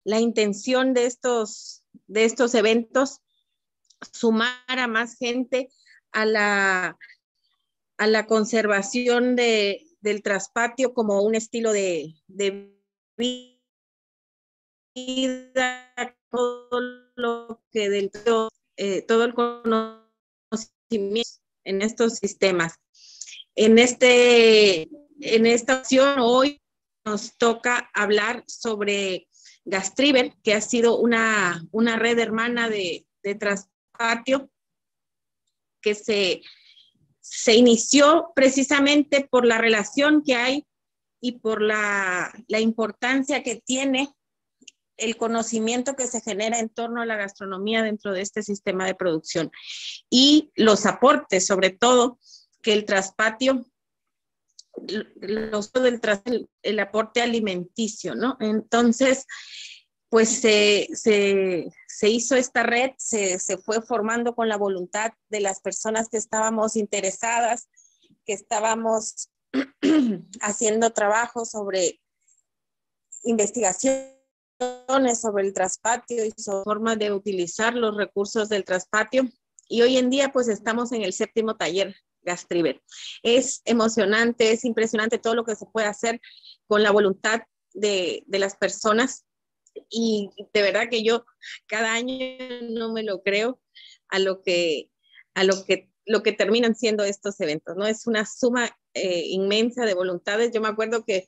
la intención de estos eventos, sumar a más gente a la conservación del traspatio como un estilo de vida, todo lo que todo el conocimiento en estos sistemas. En esta ocasión hoy nos toca hablar sobre Gastriver, que ha sido una red hermana de traspatio que se inició precisamente por la relación que hay y por la importancia que tiene el conocimiento que se genera en torno a la gastronomía dentro de este sistema de producción y los aportes, sobre todo, que el traspatio, el aporte alimenticio, ¿no? Entonces, pues se hizo esta red, se fue formando con la voluntad de las personas que estábamos interesadas, que estábamos haciendo trabajo sobre investigaciones sobre el traspatio y sobre formas de utilizar los recursos del traspatio. Y hoy en día, pues estamos en el 7º taller Gastriver. Es emocionante, es impresionante todo lo que se puede hacer con la voluntad de las personas. Y de verdad que yo cada año no me lo creo a lo que terminan siendo estos eventos, ¿no? Es una suma inmensa de voluntades. Yo me acuerdo que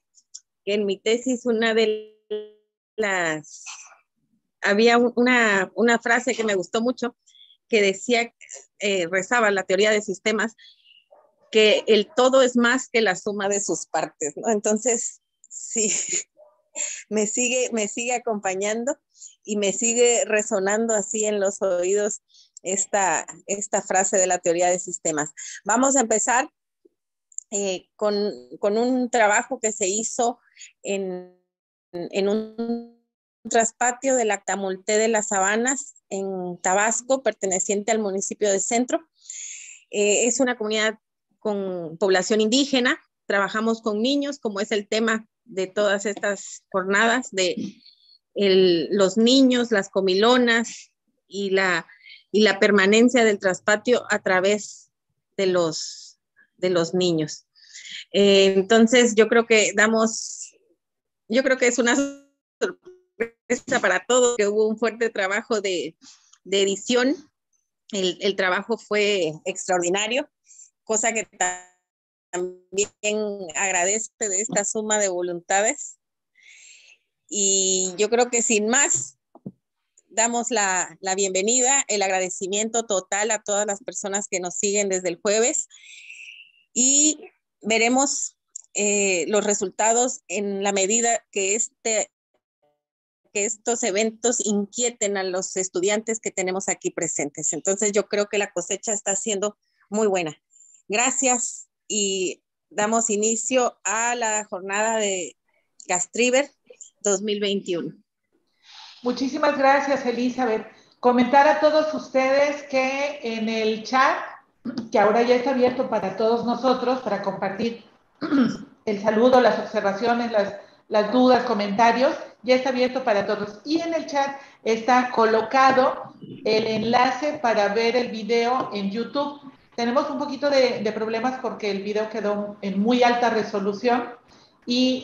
en mi tesis había una frase que me gustó mucho que decía, rezaba la teoría de sistemas, que el todo es más que la suma de sus partes, ¿no? Entonces, sí, me sigue acompañando y me sigue resonando así en los oídos esta frase de la teoría de sistemas. Vamos a empezar con un trabajo que se hizo en un traspatio de la Lactamulté de las Sabanas en Tabasco, perteneciente al municipio de Centro. Es una comunidad con población indígena. Trabajamos con niños, como es el tema de todas estas jornadas, de los niños, las comilonas y la permanencia del traspatio a través de los niños. Entonces, yo creo que es una sorpresa para todos, que hubo un fuerte trabajo de edición. El trabajo fue extraordinario, cosa que también agradezco de esta suma de voluntades. Y yo creo que sin más, damos la bienvenida, el agradecimiento total a todas las personas que nos siguen desde el jueves y veremos los resultados en la medida que estos eventos inquieten a los estudiantes que tenemos aquí presentes. Entonces yo creo que la cosecha está siendo muy buena. Gracias y damos inicio a la jornada de Gastriver 2021. Muchísimas gracias, Elizabeth. Comentar a todos ustedes que en el chat, que ahora ya está abierto para todos nosotros, para compartir el saludo, las observaciones, las dudas, comentarios, ya está abierto para todos. Y en el chat está colocado el enlace para ver el video en YouTube. Tenemos un poquito de problemas porque el video quedó en muy alta resolución y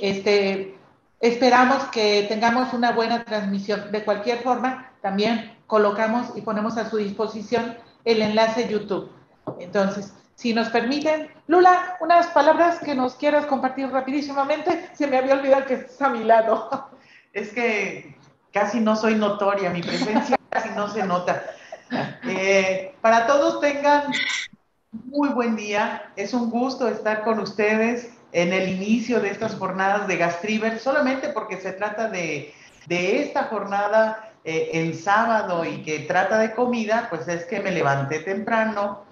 esperamos que tengamos una buena transmisión. De cualquier forma, también colocamos y ponemos a su disposición el enlace YouTube. Entonces, si nos permiten, Lula, unas palabras que nos quieras compartir rapidísimamente. Se me había olvidado que estás a mi lado. Es que casi no soy notoria, mi presencia casi no se nota. Para todos tengan muy buen día. Es un gusto estar con ustedes en el inicio de estas jornadas de Gastriver, solamente porque se trata de esta jornada en sábado y que trata de comida, pues es que me levanté temprano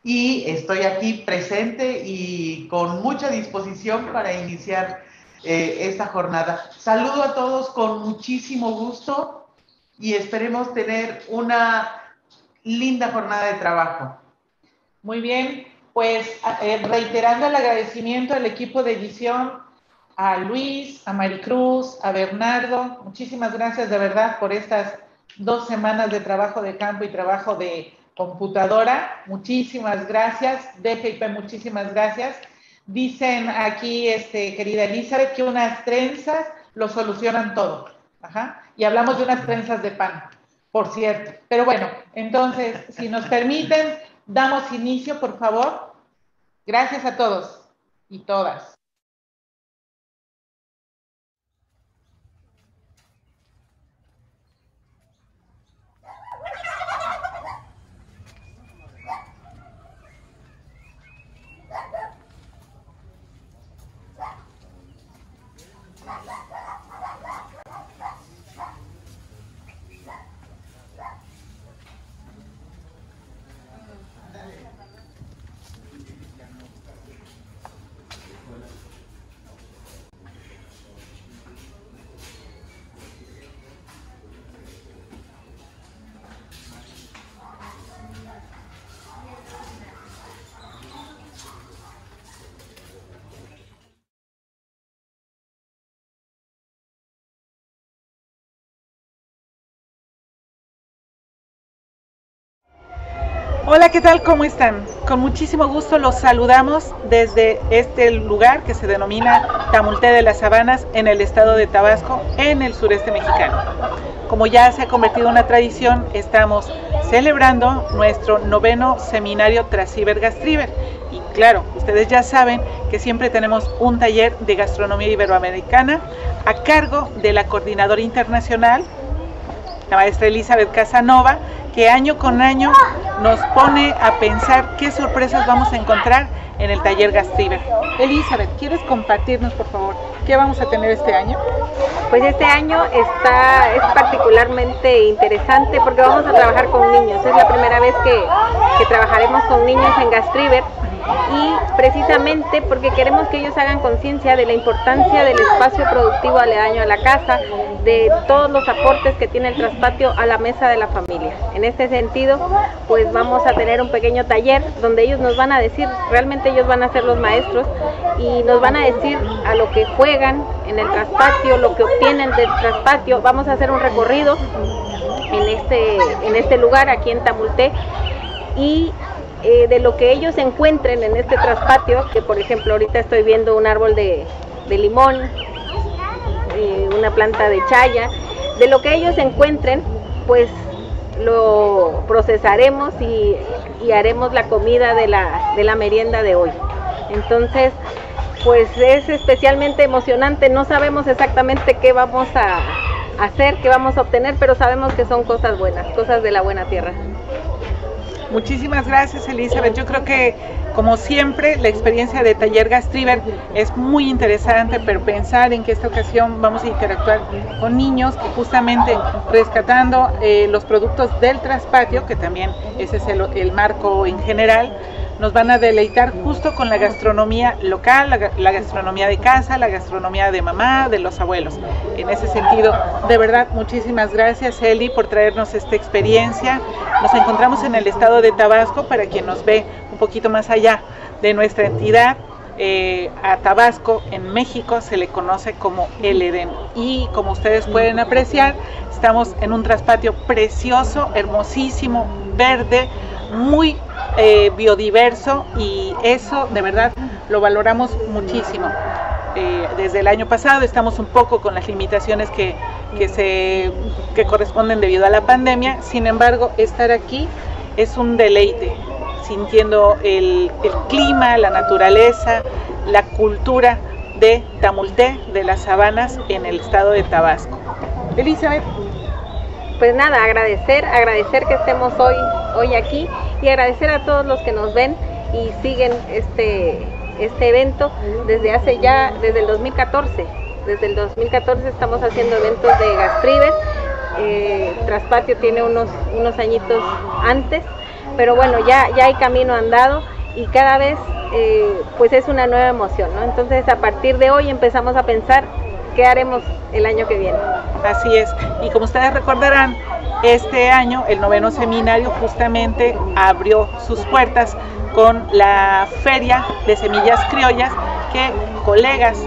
y estoy aquí presente y con mucha disposición para iniciar esta jornada. Saludo a todos con muchísimo gusto y esperemos tener una linda jornada de trabajo. Muy bien, pues reiterando el agradecimiento al equipo de edición a Luis, a Maricruz, a Bernardo. Muchísimas gracias de verdad por estas 2 semanas de trabajo de campo y trabajo de computadora. Muchísimas gracias. DGIP, muchísimas gracias. Dicen aquí, querida Elizabeth, que unas trenzas lo solucionan todo. Ajá. Y hablamos de unas trenzas de pan, por cierto. Pero bueno, entonces, si nos permiten, damos inicio, por favor. Gracias a todos y todas. Hola, ¿qué tal? ¿Cómo están? Con muchísimo gusto los saludamos desde este lugar que se denomina Tamulté de las Sabanas en el estado de Tabasco, en el sureste mexicano. Como ya se ha convertido en una tradición, estamos celebrando nuestro 9º seminario Trasíber Gastriber. Y claro, ustedes ya saben que siempre tenemos un taller de gastronomía iberoamericana a cargo de la coordinadora internacional, la maestra Elizabeth Casanova, que año con año nos pone a pensar qué sorpresas vamos a encontrar en el taller Gastriber. Elizabeth, ¿quieres compartirnos, por favor, qué vamos a tener este año? Pues este año es particularmente interesante porque vamos a trabajar con niños. Es la primera vez que trabajaremos con niños en Gastriber, y precisamente porque queremos que ellos hagan conciencia de la importancia del espacio productivo aledaño a la casa, de todos los aportes que tiene el traspatio a la mesa de la familia. En este sentido, pues vamos a tener un pequeño taller donde ellos nos van a decir, realmente ellos van a ser los maestros y nos van a decir a lo que juegan en el traspatio, lo que obtienen del traspatio. Vamos a hacer un recorrido en este lugar, aquí en Tamulté, y de lo que ellos encuentren en este traspatio, que por ejemplo ahorita estoy viendo un árbol de limón, una planta de chaya, de lo que ellos encuentren, pues lo procesaremos y haremos la comida de la merienda de hoy. Entonces, pues es especialmente emocionante. No sabemos exactamente qué vamos a hacer, qué vamos a obtener, pero sabemos que son cosas buenas, cosas de la buena tierra. Muchísimas gracias, Elizabeth. Yo creo que, como siempre, la experiencia de Taller Gastriber es muy interesante, pero pensar en que esta ocasión vamos a interactuar con niños que justamente rescatando los productos del traspatio, que también ese es el marco en general, nos van a deleitar justo con la gastronomía local, la gastronomía de casa, la gastronomía de mamá, de los abuelos. En ese sentido, de verdad, muchísimas gracias, Eli, por traernos esta experiencia. Nos encontramos en el estado de Tabasco, para quien nos ve un poquito más allá de nuestra entidad. A Tabasco en México se le conoce como el Edén, y como ustedes pueden apreciar, estamos en un traspatio precioso, hermosísimo, verde, muy biodiverso, y eso de verdad lo valoramos muchísimo. Desde el año pasado estamos un poco con las limitaciones que corresponden debido a la pandemia. Sin embargo, estar aquí es un deleite, sintiendo el clima, la naturaleza, la cultura de Tamulté de las Sabanas en el estado de Tabasco. Elizabeth. Pues nada, agradecer que estemos hoy aquí, y agradecer a todos los que nos ven y siguen este evento desde el 2014. Desde el 2014 estamos haciendo eventos de Gastriber. Traspatio tiene unos añitos antes, pero bueno, ya hay camino andado, y cada vez pues es una nueva emoción, ¿no? Entonces, a partir de hoy empezamos a pensar qué haremos el año que viene. Así es, y como ustedes recordarán, este año el 9º seminario justamente abrió sus puertas con la Feria de Semillas Criollas, que colegas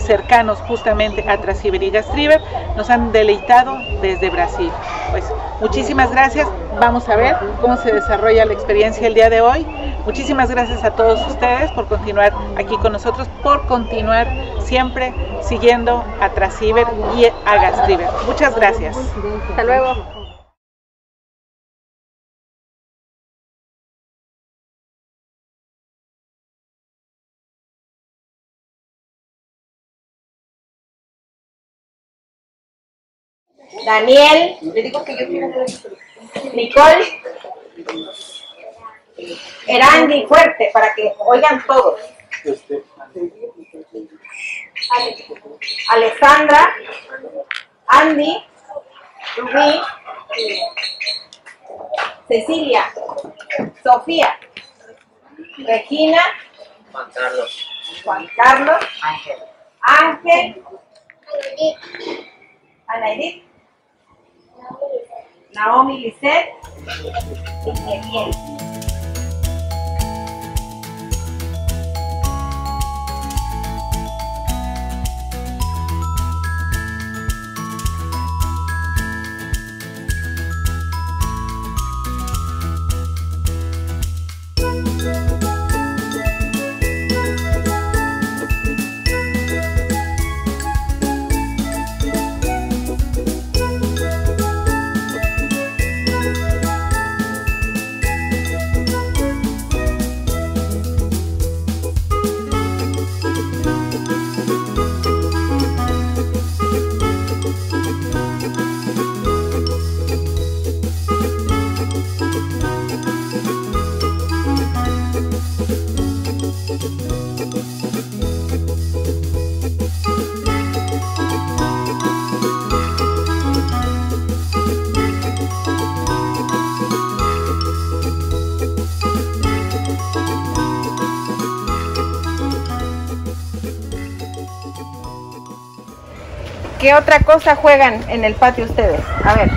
cercanos justamente a Trasiver y Gastriver, nos han deleitado desde Brasil. Pues muchísimas gracias, vamos a ver cómo se desarrolla la experiencia el día de hoy. Muchísimas gracias a todos ustedes por continuar aquí con nosotros, por continuar siempre siguiendo a Trasiver y a Gastriver. Muchas gracias. Hasta luego. Daniel, le digo que yo quiero ver. Nicole, Erandi, fuerte, para que oigan todos. Alessandra, Andy, Rubí, Cecilia, Sofía, Regina, Juan Carlos, Ángel, Anaidit, Naomi, Lisette y Miguel. ¿Qué otra cosa juegan en el patio ustedes? A ver.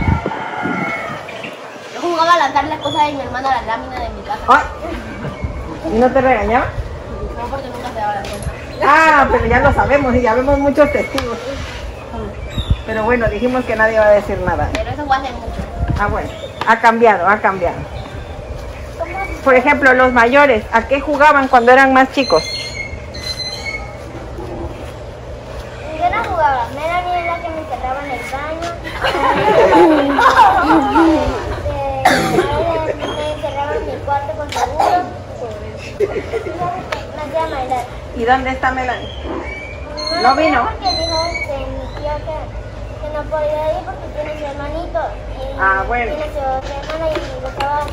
Yo jugaba a lanzar las cosas de mi hermana a la lámina de mi casa. ¡Ay! ¿Y no te regañaba? No, porque nunca se daba la cuenta. Ah, pero ya lo sabemos y ya vemos muchos testigos. Pero bueno, dijimos que nadie va a decir nada. Pero eso fue hace mucho. Ah, bueno. Ha cambiado, ha cambiado. Por ejemplo, los mayores, ¿a qué jugaban cuando eran más chicos? Yo no jugaba. Melanie es la que me encerraba en el baño. Me encerraba en mi cuarto con seguro. Me hacía bailar. ¿Y dónde está Melanie? ¿No vino? Porque dijo que mi tío que no podía ir porque tiene su hermanito. Y Ah, bueno. tiene su otra hermana y le estaba a su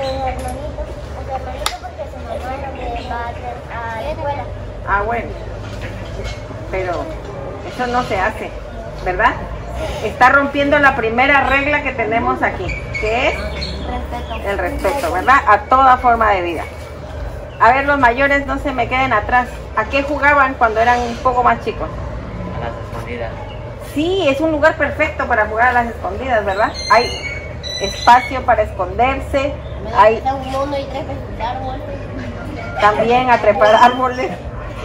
hermanito porque su mamá no le va a la escuela. Ah, bueno. Pero eso no se hace, ¿verdad? Está rompiendo la primera regla que tenemos aquí, que es Respeto. el respeto, ¿verdad? A toda forma de vida. A ver, los mayores no se me queden atrás. ¿A qué jugaban cuando eran un poco más chicos? A las escondidas. Sí, es un lugar perfecto para jugar a las escondidas, ¿verdad? Hay espacio para esconderse, hay Un mono y tres peces de árbol. también a trepar árboles.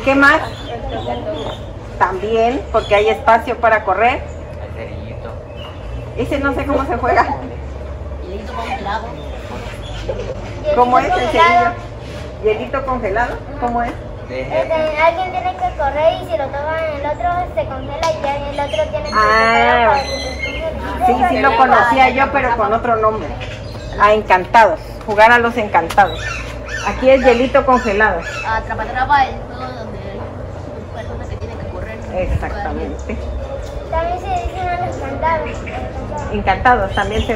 ¿Qué más? También, porque hay espacio para correr. El cerillito. Ese no sé cómo se juega. Hielito congelado. ¿Cómo es el cerillo? ¿Hielito congelado? ¿Cómo es? Alguien tiene que correr y si lo toman el otro se congela y ya el otro tiene que Ah, para que se Sí, sí lo conocía yo, pero con otro nombre. A encantados, jugar a los encantados. Aquí es hielito congelado. Atrapa el juego donde hay personas que tienen que correr. Exactamente. También se dicen a los cantados. Encantados, también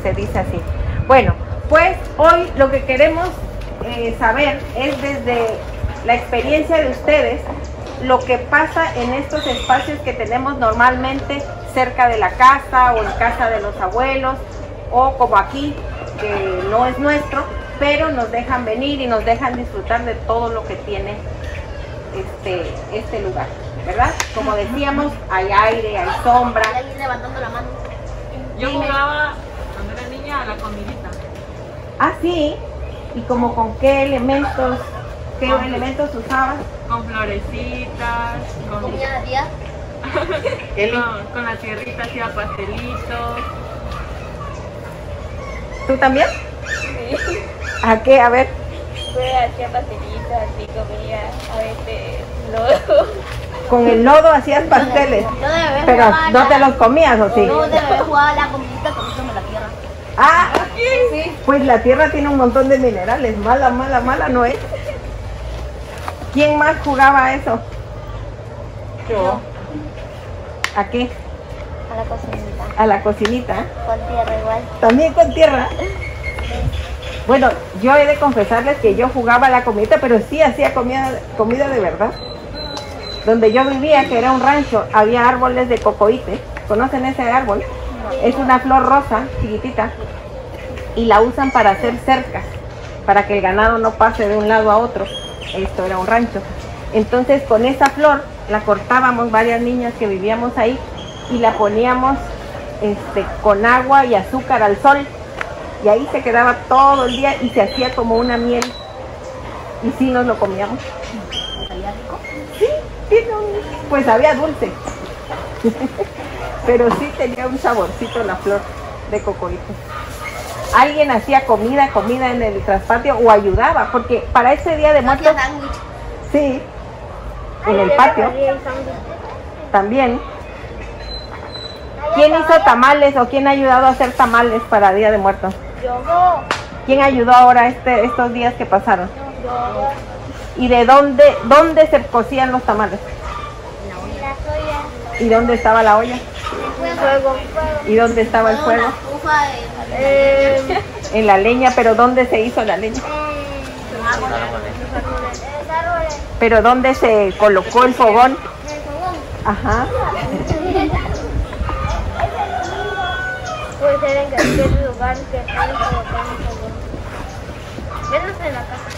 se dice así. Bueno, pues hoy lo que queremos saber es desde la experiencia de ustedes lo que pasa en estos espacios que tenemos normalmente cerca de la casa o en casa de los abuelos o como aquí, que no es nuestro, pero nos dejan venir y nos dejan disfrutar de todo lo que tiene este lugar, ¿verdad? Como decíamos, hay aire, hay sombra. Hay alguien levantando la mano. Yo jugaba cuando era niña a la comidita. Ah, sí. ¿Y como con qué elementos ¿Qué elementos usabas? Con florecitas, con... ¿Comida de día? con la tierrita hacía pastelitos. ¿Tú también? Sí. ¿A qué? A ver. Pues hacía pastelitos, así comía a veces lodo. Con el lodo hacías pasteles. Pero no te los comías, ¿o sí? No, de bebé jugaba la comidita comiéndome la tierra. Ah, sí. Pues la tierra tiene un montón de minerales. Mala no es. ¿Quién más jugaba a eso? Yo. ¿A qué? A la cocinita. A la cocinita. Con tierra igual. También con tierra. Bueno, yo he de confesarles que yo jugaba a la comida, pero sí hacía comida de verdad. Donde yo vivía, que era un rancho, había árboles de cocoíte. ¿Conocen ese árbol? Es una flor rosa, chiquitita, y la usan para hacer cercas, para que el ganado no pase de un lado a otro. Esto era un rancho. Entonces con esa flor la cortábamos varias niñas que vivíamos ahí y la poníamos con agua y azúcar al sol, y ahí se quedaba todo el día y se hacía como una miel, y sí nos lo comíamos. ¿Salía rico? Sí, pues había dulce. Pero sí tenía un saborcito la flor de cocoíte. ¿Alguien hacía comida en el traspatio o ayudaba? Porque para ese Día de Muertos... Sí, en el patio. También. ¿Quién hizo tamales o quién ha ayudado a hacer tamales para Día de Muertos? Yo. ¿Quién ayudó ahora estos días que pasaron? Yo. ¿Y de dónde se cocían los tamales? ¿Y dónde estaba la olla? Fuego. ¿Y dónde estaba el fuego? En la leña, pero ¿dónde se hizo la leña? ¿Pero dónde se colocó el fogón? Ajá. Puede ser en cualquier lugar que puedan colocar el fogón. Menos en la casa.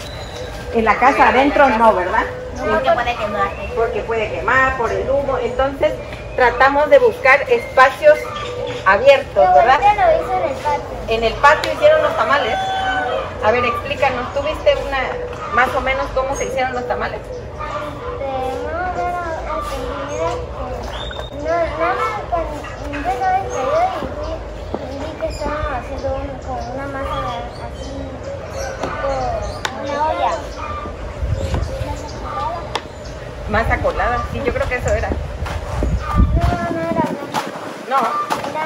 En la casa adentro no, ¿verdad? Porque puede quemar. Porque puede quemar por el humo. Entonces tratamos de buscar espacios abiertos, ¿verdad? Yo lo hice en el patio. En el patio hicieron los tamales. A ver, explícanos, ¿tú viste más o menos cómo se hicieron los tamales? Estaban haciendo con una masa así, una olla. Masa colada, sí, yo creo que eso era. No era una. No. Era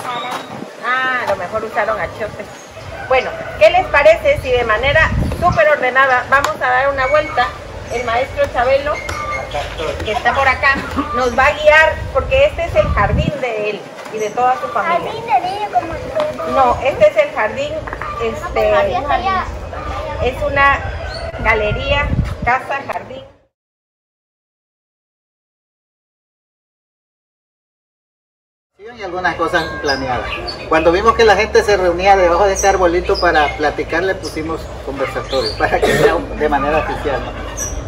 naranja. Ah, a lo mejor usaron achotes. Bueno, ¿qué les parece si de manera súper ordenada vamos a dar una vuelta? El maestro Chabelo, que está por acá, nos va a guiar porque este es el jardín de él y de toda su familia. Jardín de niño como el... No, este es el jardín, es una galería, casa, jardín. Y algunas cosas planeadas. Cuando vimos que la gente se reunía debajo de este arbolito para platicar, le pusimos conversatorio para que sea de manera oficial, ¿no?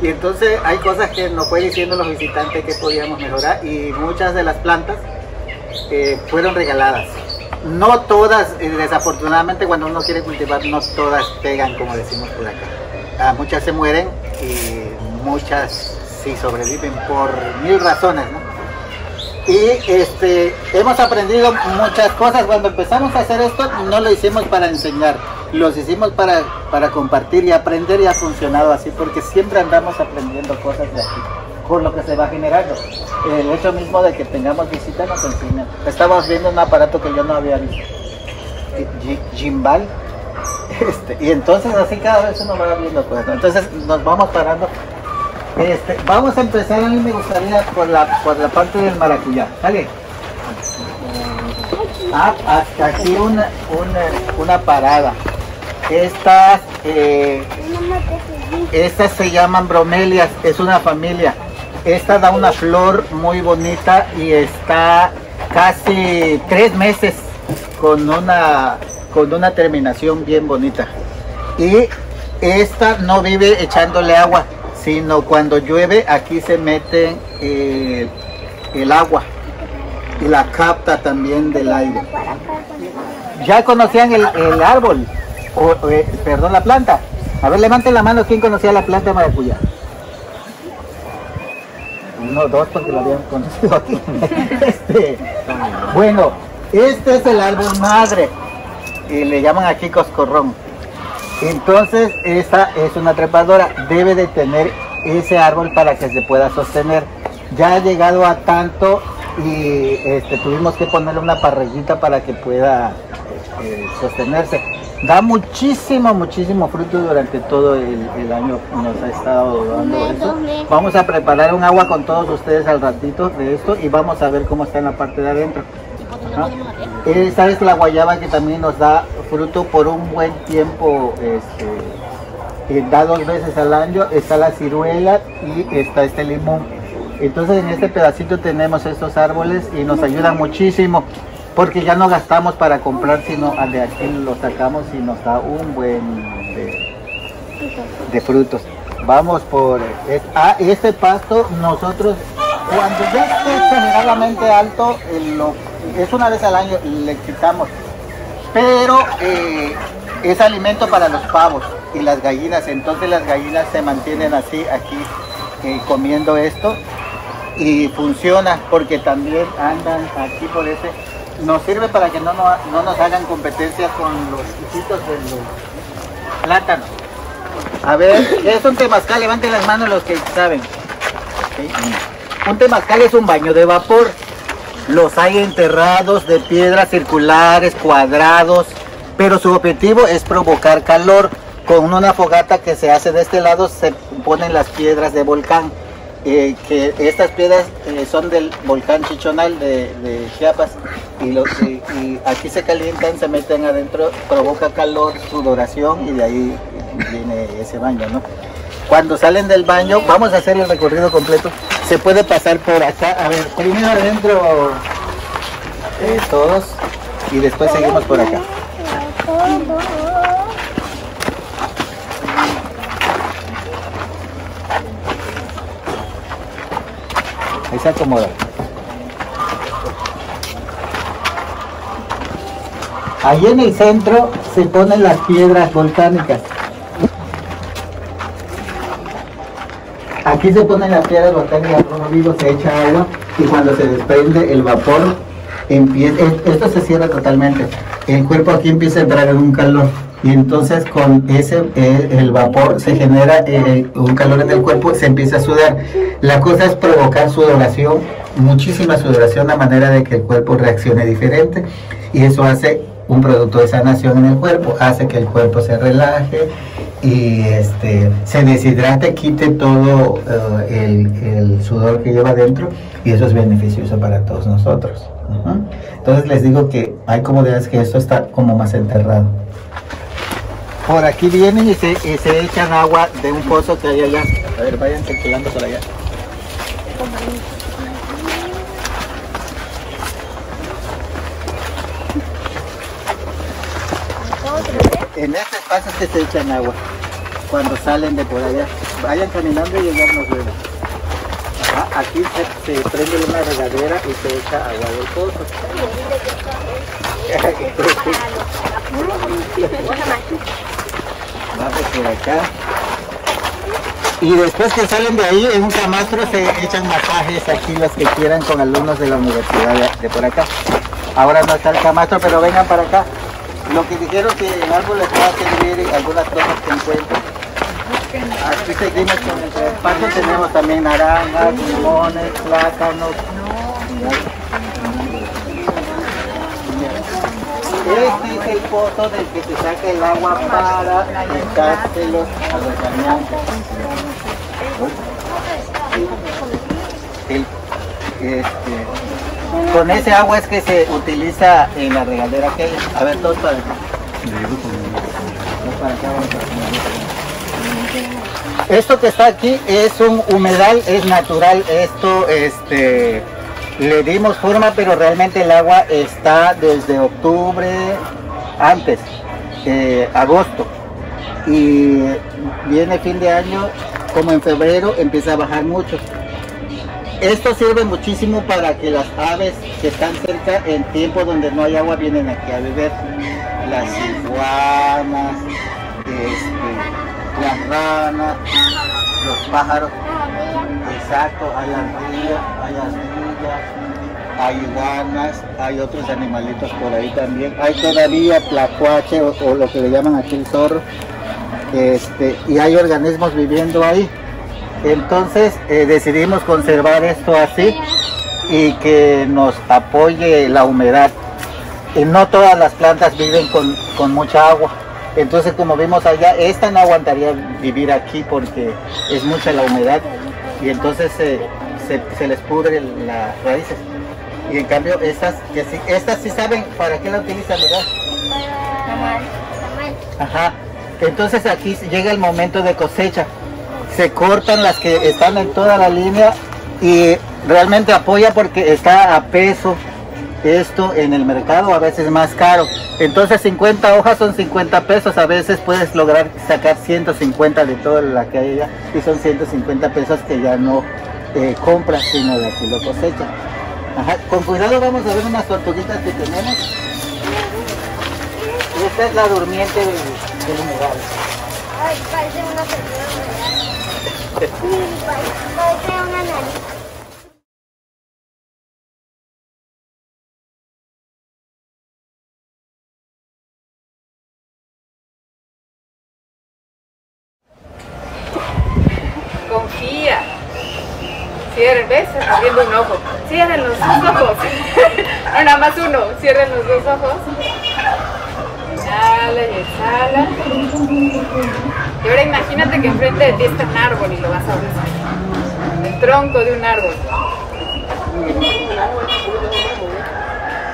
Y entonces hay cosas que nos fue diciendo los visitantes que podíamos mejorar, y muchas de las plantas fueron regaladas. No todas, desafortunadamente cuando uno quiere cultivar, no todas pegan, como decimos por acá. Muchas se mueren y muchas sí sobreviven por 1000 razones, ¿no? Y hemos aprendido muchas cosas. Cuando empezamos a hacer esto, no lo hicimos para enseñar, los hicimos para compartir y aprender, y ha funcionado así, porque siempre andamos aprendiendo cosas de aquí, por lo que se va generando. El hecho mismo de que tengamos visitas nos enseña. Estamos viendo un aparato que yo no había visto, gimbal, y entonces así cada vez uno va viendo cosas, ¿no? Entonces nos vamos parando. Vamos a empezar, a mí me gustaría por la parte del maracuyá, ¿sale? Hasta aquí una parada. Estas se llaman bromelias, es una familia. Esta da una flor muy bonita y está casi 3 meses con una terminación bien bonita. Y esta no vive echándole agua, sino cuando llueve aquí se mete el agua y la capta también del aire. ¿Ya conocían el árbol? Perdón, la planta. A ver, levanten la mano, ¿quién conocía la planta de maracuyá? 1, 2, porque lo habían conocido aquí. Bueno, este es el árbol madre, y le llaman aquí coscorrón. Entonces, esta es una trepadora, debe de tener ese árbol para que se pueda sostener. Ya ha llegado a tanto y tuvimos que ponerle una parrillita para que pueda sostenerse. Da muchísimo fruto durante todo el año, nos ha estado dando eso. Vamos a preparar un agua con todos ustedes al ratito de esto y vamos a ver cómo está en la parte de adentro. ¿No? Esta es la guayaba que también nos da fruto por un buen tiempo, da 2 veces al año. Está la ciruela y está este limón. Entonces en este pedacito tenemos estos árboles y nos ayudan muchísimo porque ya no gastamos para comprar, sino de aquí lo sacamos y nos da un buen de frutos. Vamos por este pasto. Nosotros cuando ya esté exageradamente alto, es una vez al año le quitamos, pero es alimento para los pavos y las gallinas. Entonces las gallinas se mantienen así aquí comiendo esto y funciona porque también andan aquí por ese. Nos sirve para que no nos hagan competencia con los hijitos de los plátanos. A ver, ¿qué es un temazcal? Levanten las manos los que saben. ¿Okay? Un temazcal es un baño de vapor. Los hay enterrados de piedras circulares, cuadrados, pero su objetivo es provocar calor. Con una fogata que se hace de este lado se ponen las piedras de volcán. Que estas piedras son del volcán Chichonal de Chiapas y aquí se calientan, se meten adentro, provoca calor, sudoración y de ahí viene ese baño, ¿no? Cuando salen del baño, vamos a hacer el recorrido completo, se puede pasar por acá, a ver, primero adentro todos y después seguimos por acá. Ahí se acomoda. Ahí en el centro se ponen las piedras volcánicas. Aquí se ponen las piedras volcánicas, como digo, se echa agua y cuando se desprende el vapor, esto se cierra totalmente. El cuerpo aquí empieza a entrar en un calor. Y entonces con el vapor se genera un calor en el cuerpo, se empieza a sudar. La cosa es provocar sudoración, muchísima sudoración, a manera de que el cuerpo reaccione diferente. Y eso hace un producto de sanación en el cuerpo, hace que el cuerpo se relaje y se deshidrate, quite todo el sudor que lleva dentro, y eso es beneficioso para todos nosotros. Entonces les digo que hay comodidades que esto está como más enterrado. Por aquí vienen y se echan agua de un pozo que hay allá. A ver, vayan circulando por allá. En este espacio es que se echan agua cuando salen de por allá. Vayan caminando y allá nos vemos. Aquí se prende una regadera y se echa agua del pozo. Vamos por acá. Y después que salen de ahí, en un camastro se echan masajes aquí los que quieran con alumnos de la universidad de por acá. Ahora no está el camastro, pero vengan para acá. Lo que dijeron que el árbol les va a servir algunas cosas que encuentren. Aquí seguimos con el espacio, tenemos también naranjas, limones, plátanos. Este es el pozo del que se saca el agua para echárselos a los cañantes. Con ese agua es que se utiliza en la regadera que hay. A ver, todos para acá. Esto que está aquí es un humedal, es natural. Esto, le dimos forma, pero realmente el agua está desde octubre, antes, agosto. Y viene fin de año, como en febrero, empieza a bajar mucho. Esto sirve muchísimo para que las aves que están cerca, en tiempos donde no hay agua, vienen aquí a beber. Las iguanas, las ranas, los pájaros, exacto, hay ardillas, hay ganas, hay otros animalitos por ahí también, hay todavía tlacuache o lo que le llaman aquí el zorro, y hay organismos viviendo ahí. Entonces decidimos conservar esto así y que nos apoye la humedad. Y no todas las plantas viven con mucha agua. Entonces, como vimos allá, esta no aguantaría vivir aquí porque es mucha la humedad y entonces se les pudre las raíces. Y en cambio, estas sí saben para qué la utilizan, ¿verdad? Ajá. Entonces aquí llega el momento de cosecha. Se cortan las que están en toda la línea y realmente apoya porque está a peso. Esto en el mercado a veces más caro, entonces 50 hojas son 50 pesos, a veces puedes lograr sacar 150 de toda la que hay allá y son 150 pesos que ya no compras sino de aquí lo cosechas. Ajá. Con cuidado vamos a ver unas tortuguitas que tenemos. Esta es la durmiente del humedal. Ay, parece una persona humedal. Parece una nariz. Confía. Cierren, ¿ves? Abriendo un ojo. Cierren los dos ojos. No, nada más uno. Cierren los dos ojos. Inhala y exhala. Y ahora imagínate que enfrente de ti está un árbol y lo vas a abrazar. El tronco de un árbol.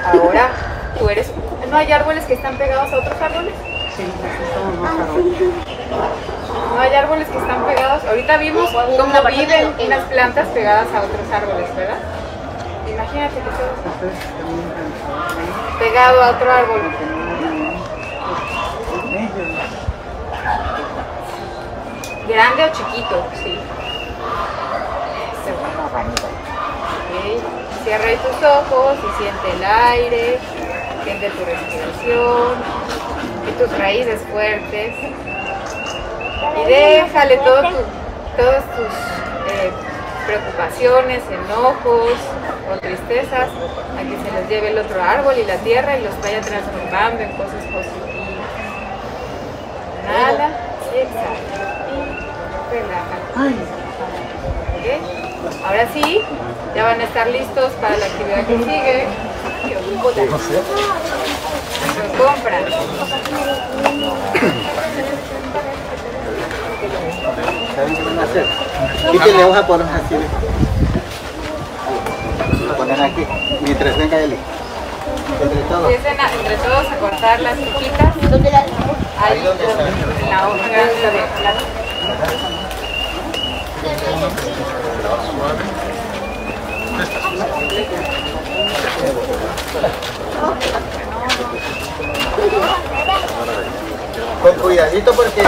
Ahora tú eres... ¿No hay árboles que están pegados a otros árboles? Sí, no hay árboles que están pegados. Ahorita vimos cómo viven unas plantas pegadas a otros árboles, ¿verdad? Imagínate que todo pegado a otro árbol. ¿Grande o chiquito? Sí. Okay. Cierra ahí tus ojos y siente el aire, siente tu respiración y tus raíces fuertes. Y déjale todas tus preocupaciones, enojos o tristezas a que se los lleve el otro árbol y la tierra y los vaya transformando en cosas positivas. Inhala, exhala y relájate. ¿Okay? Ahora sí, ya van a estar listos para la actividad que sigue. Lo compran. ¿Saben qué van a hacer? Quítenle hoja por hoja así. Lo ponen aquí, mientras venga Eli. Empiecen entre todos a cortar las hojitas. ¿Dónde las tenemos? Ahí donde está. En la hoja grande de plata. Con cuidadito porque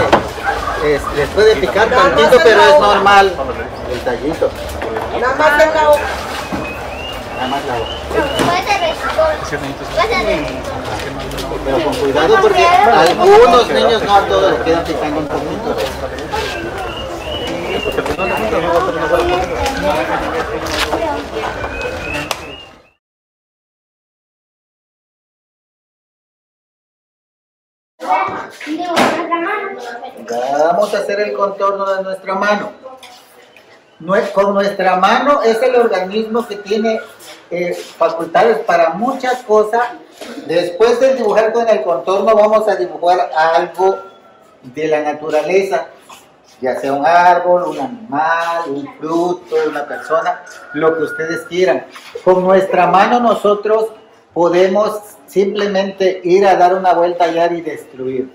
les puede picar tantito, pero es normal el tallito. Nada más en la hoja. Nada más la hoja. Puede ser Pero con cuidado porque a algunos niños, no a todos, les quedan picando un poquito. Vamos a hacer el contorno de nuestra mano. Con nuestra mano es el organismo que tiene facultades para muchas cosas. Después de dibujar con el contorno vamos a dibujar algo de la naturaleza, ya sea un árbol, un animal, un fruto, una persona, lo que ustedes quieran. Con nuestra mano nosotros podemos simplemente ir a dar una vuelta allá y destruir.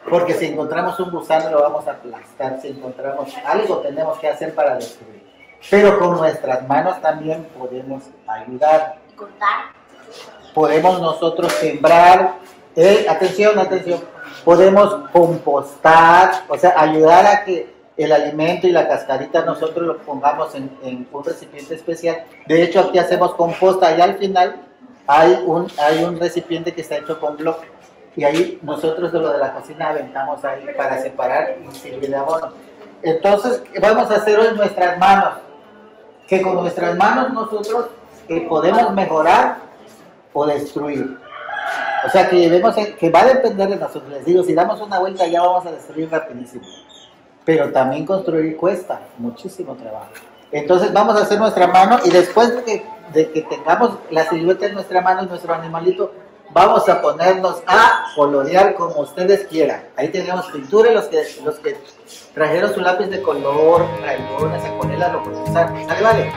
Porque si encontramos un gusano lo vamos a aplastar, si encontramos algo tenemos que hacer para destruir. Pero con nuestras manos también podemos ayudar. Podemos nosotros sembrar, atención, podemos compostar, o sea, ayudar a que el alimento y la cascarita nosotros lo pongamos en un recipiente especial. De hecho, aquí hacemos composta y al final hay un recipiente que está hecho con bloque. y ahí nosotros de lo de la cocina aventamos ahí para separar y servir de abono. Entonces, ¿qué vamos a hacer hoy? Nuestras manos, que con nuestras manos nosotros podemos mejorar o destruir. O sea, que va a depender de nosotros. Les digo, si damos una vuelta ya vamos a destruir rapidísimo. Pero también construir cuesta muchísimo trabajo. Entonces vamos a hacer nuestra mano y después de que tengamos la silueta en nuestra mano y nuestro animalito, vamos a ponernos a colorear como ustedes quieran. Ahí tenemos pintura y los que trajeron su lápiz de color, rayones, acuarelas, lo pueden usar. ¿Sale, vale?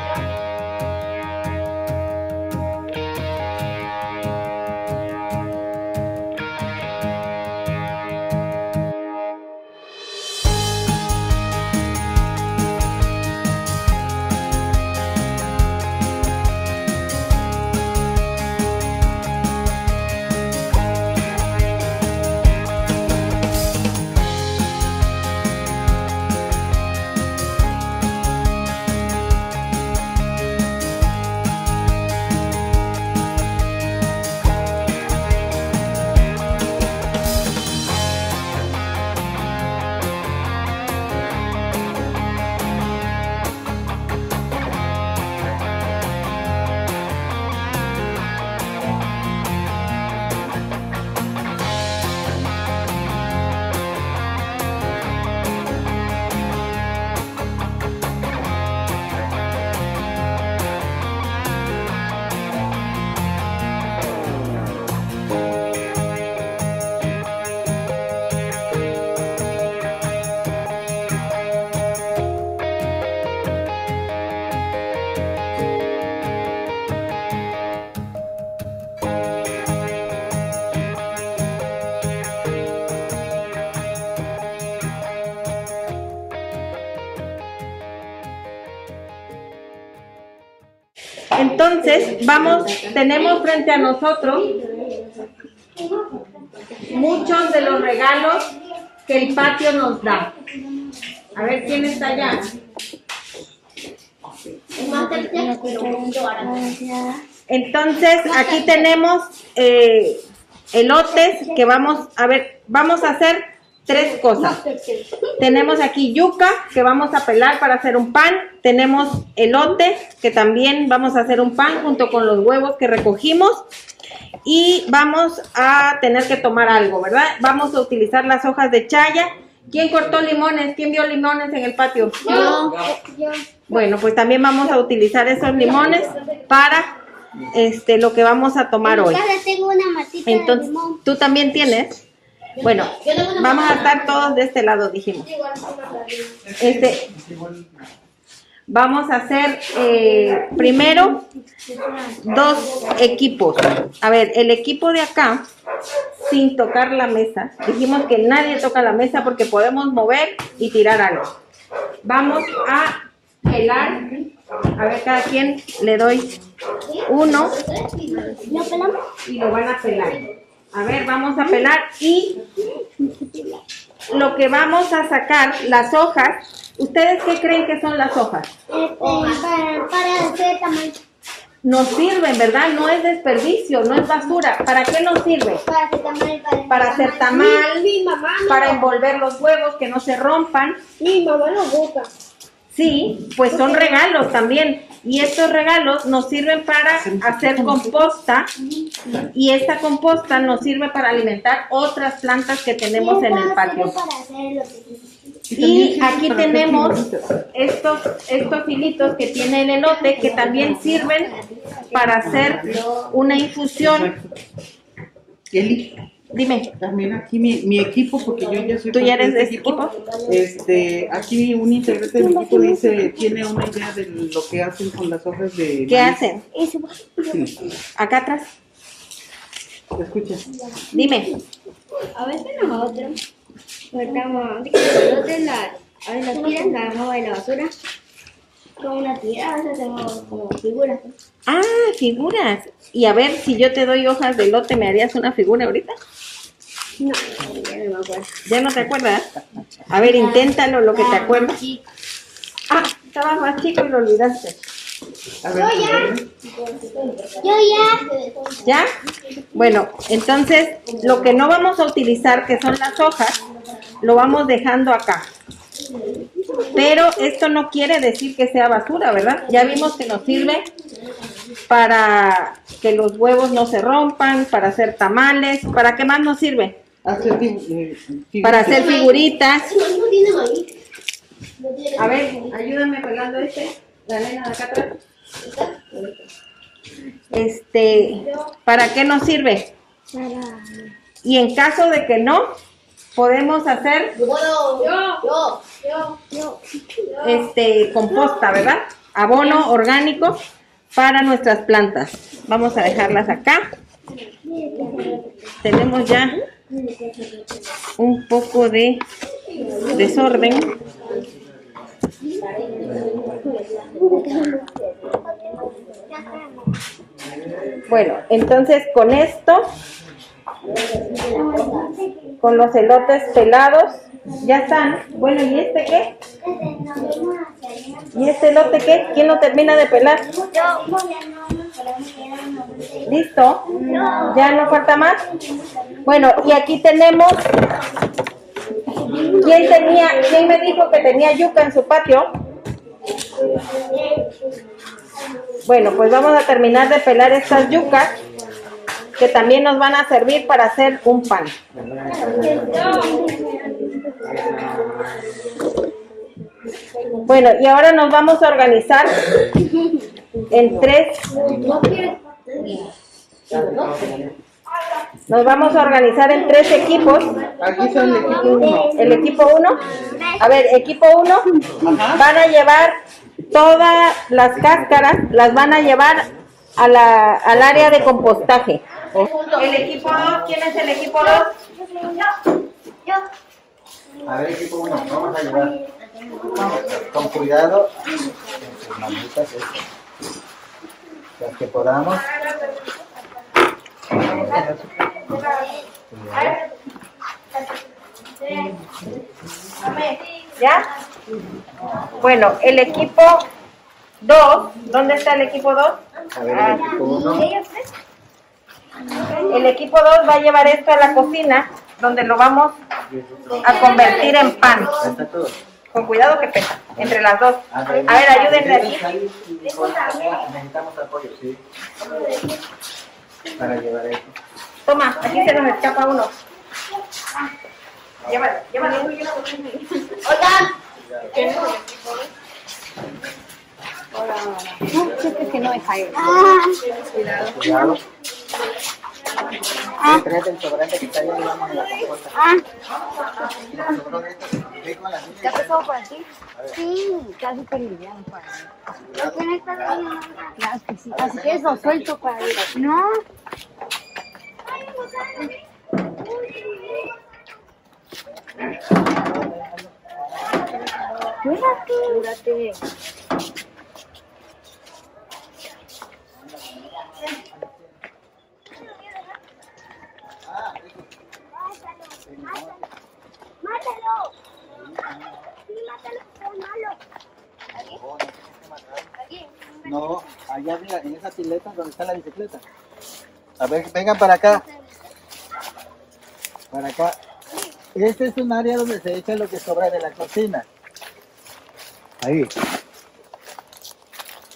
Entonces, tenemos frente a nosotros muchos de los regalos que el patio nos da. A ver, ¿quién está allá? Entonces, aquí tenemos elotes que vamos a hacer 3 cosas. Tenemos aquí yuca que vamos a pelar para hacer un pan. Tenemos elote que también vamos a hacer un pan junto con los huevos que recogimos. Y vamos a tener que tomar algo, ¿verdad? Vamos a utilizar las hojas de chaya. ¿Quién cortó limones? ¿Quién vio limones en el patio? Yo. Bueno, pues también vamos a utilizar esos limones para lo que vamos a tomar hoy. Tengo una matita Entonces, de limón. ¿tú también tienes? Bueno, vamos a estar todos de este lado, dijimos. Vamos a hacer primero 2 equipos. A ver, el equipo de acá, sin tocar la mesa. Dijimos que nadie toca la mesa porque podemos mover y tirar algo. Vamos a pelar. A ver, cada quien le doy uno. Y lo van a pelar. A ver, vamos a pelar y lo que vamos a sacar, las hojas. ¿Ustedes qué creen que son las hojas? Para hacer tamal. Nos sirven, ¿verdad? No es desperdicio, no es basura. ¿Para qué nos sirve? Para hacer tamal. Para hacer tamal, Mi mamá no. para envolver los huevos que no se rompan. Mi mamá no gusta. Sí, pues son regalos también. Y estos regalos nos sirven para hacer composta. Y esta composta nos sirve para alimentar otras plantas que tenemos en el patio. Y aquí tenemos estos hilitos que tiene el elote que también sirven para hacer una infusión. Eli, Dime. también aquí mi equipo, porque yo ya soy... ¿Tú ya eres de este equipo? Aquí un integrante del equipo tiene una idea de lo que hacen con las hojas de... ¿Qué maíz. hacen? Sí. Acá atrás. ¿Te escuchas? Dime. A veces nosotros cortamos, a veces las tiras las dejamos en la basura. Con una tira, a veces hacemos como figuras. Ah, figuras. Y a ver, si yo te doy hojas de elote, ¿me harías una figura ahorita? No, ya no me acuerdo. ¿Ya no te acuerdas? A ver, inténtalo, lo que te acuerdas. Ah, estabas más chico y lo olvidaste. A ver, Yo ya. ¿Ya? Bueno, entonces lo que no vamos a utilizar, que son las hojas, lo vamos dejando acá. Pero esto no quiere decir que sea basura, ¿verdad? Ya vimos que nos sirve para que los huevos no se rompan, para hacer tamales. ¿Para qué más nos sirve? Para hacer figuritas. A ver, ayúdame pegando la nena de acá atrás. ¿Para qué nos sirve? Y en caso de que no, podemos hacer composta, ¿verdad? Abono orgánico para nuestras plantas. Vamos a dejarlas acá. Tenemos ya un poco de desorden. Bueno, entonces con esto, con los elotes pelados, ya están. Bueno, ¿y este qué? ¿Y este elote qué? ¿Quién lo termina de pelar? ¿Listo? ¿Ya no falta más? Bueno, y aquí tenemos... ¿Quién me dijo que tenía yuca en su patio? Bueno, pues vamos a terminar de pelar estas yucas, que también nos van a servir para hacer un pan. Bueno, y ahora nos vamos a organizar en tres. Nos vamos a organizar en 3 equipos. Aquí son el equipo 1. El equipo 1. A ver, equipo 1 van a llevar todas las cáscaras, las van a llevar al área de compostaje. El equipo 2, ¿quién es el equipo 2? Yo. A ver, equipo 1, vamos a llevar. Con cuidado. Manitas, las que podamos. ¿Ya? Bueno, el equipo 2, ¿dónde está el equipo 2? A ver, el equipo 1. El equipo 2 va a llevar esto a la cocina, donde lo vamos a convertir en pan. Con cuidado que pesa, entre las dos. A ver, ayúdenme aquí. Necesitamos apoyo, sí. Para llevar esto. Toma, aquí se nos escapa uno. Llévalo. Hola. No, cheque que no es ahí. Cuidado. Tráete el sobrante que está ahí, vamos en la compuesta. ¿Te ha pasado por aquí? Sí, está súper liviano para mí. Claro que sí. Así que eso suelto para ir. No. Cuídate. Mátalo. Sí, mátalo, es malo. No, allá mira, en esa pileta donde está la bicicleta. A ver, vengan para acá. Para acá. Este es un área donde se echa lo que sobra de la cocina. Ahí.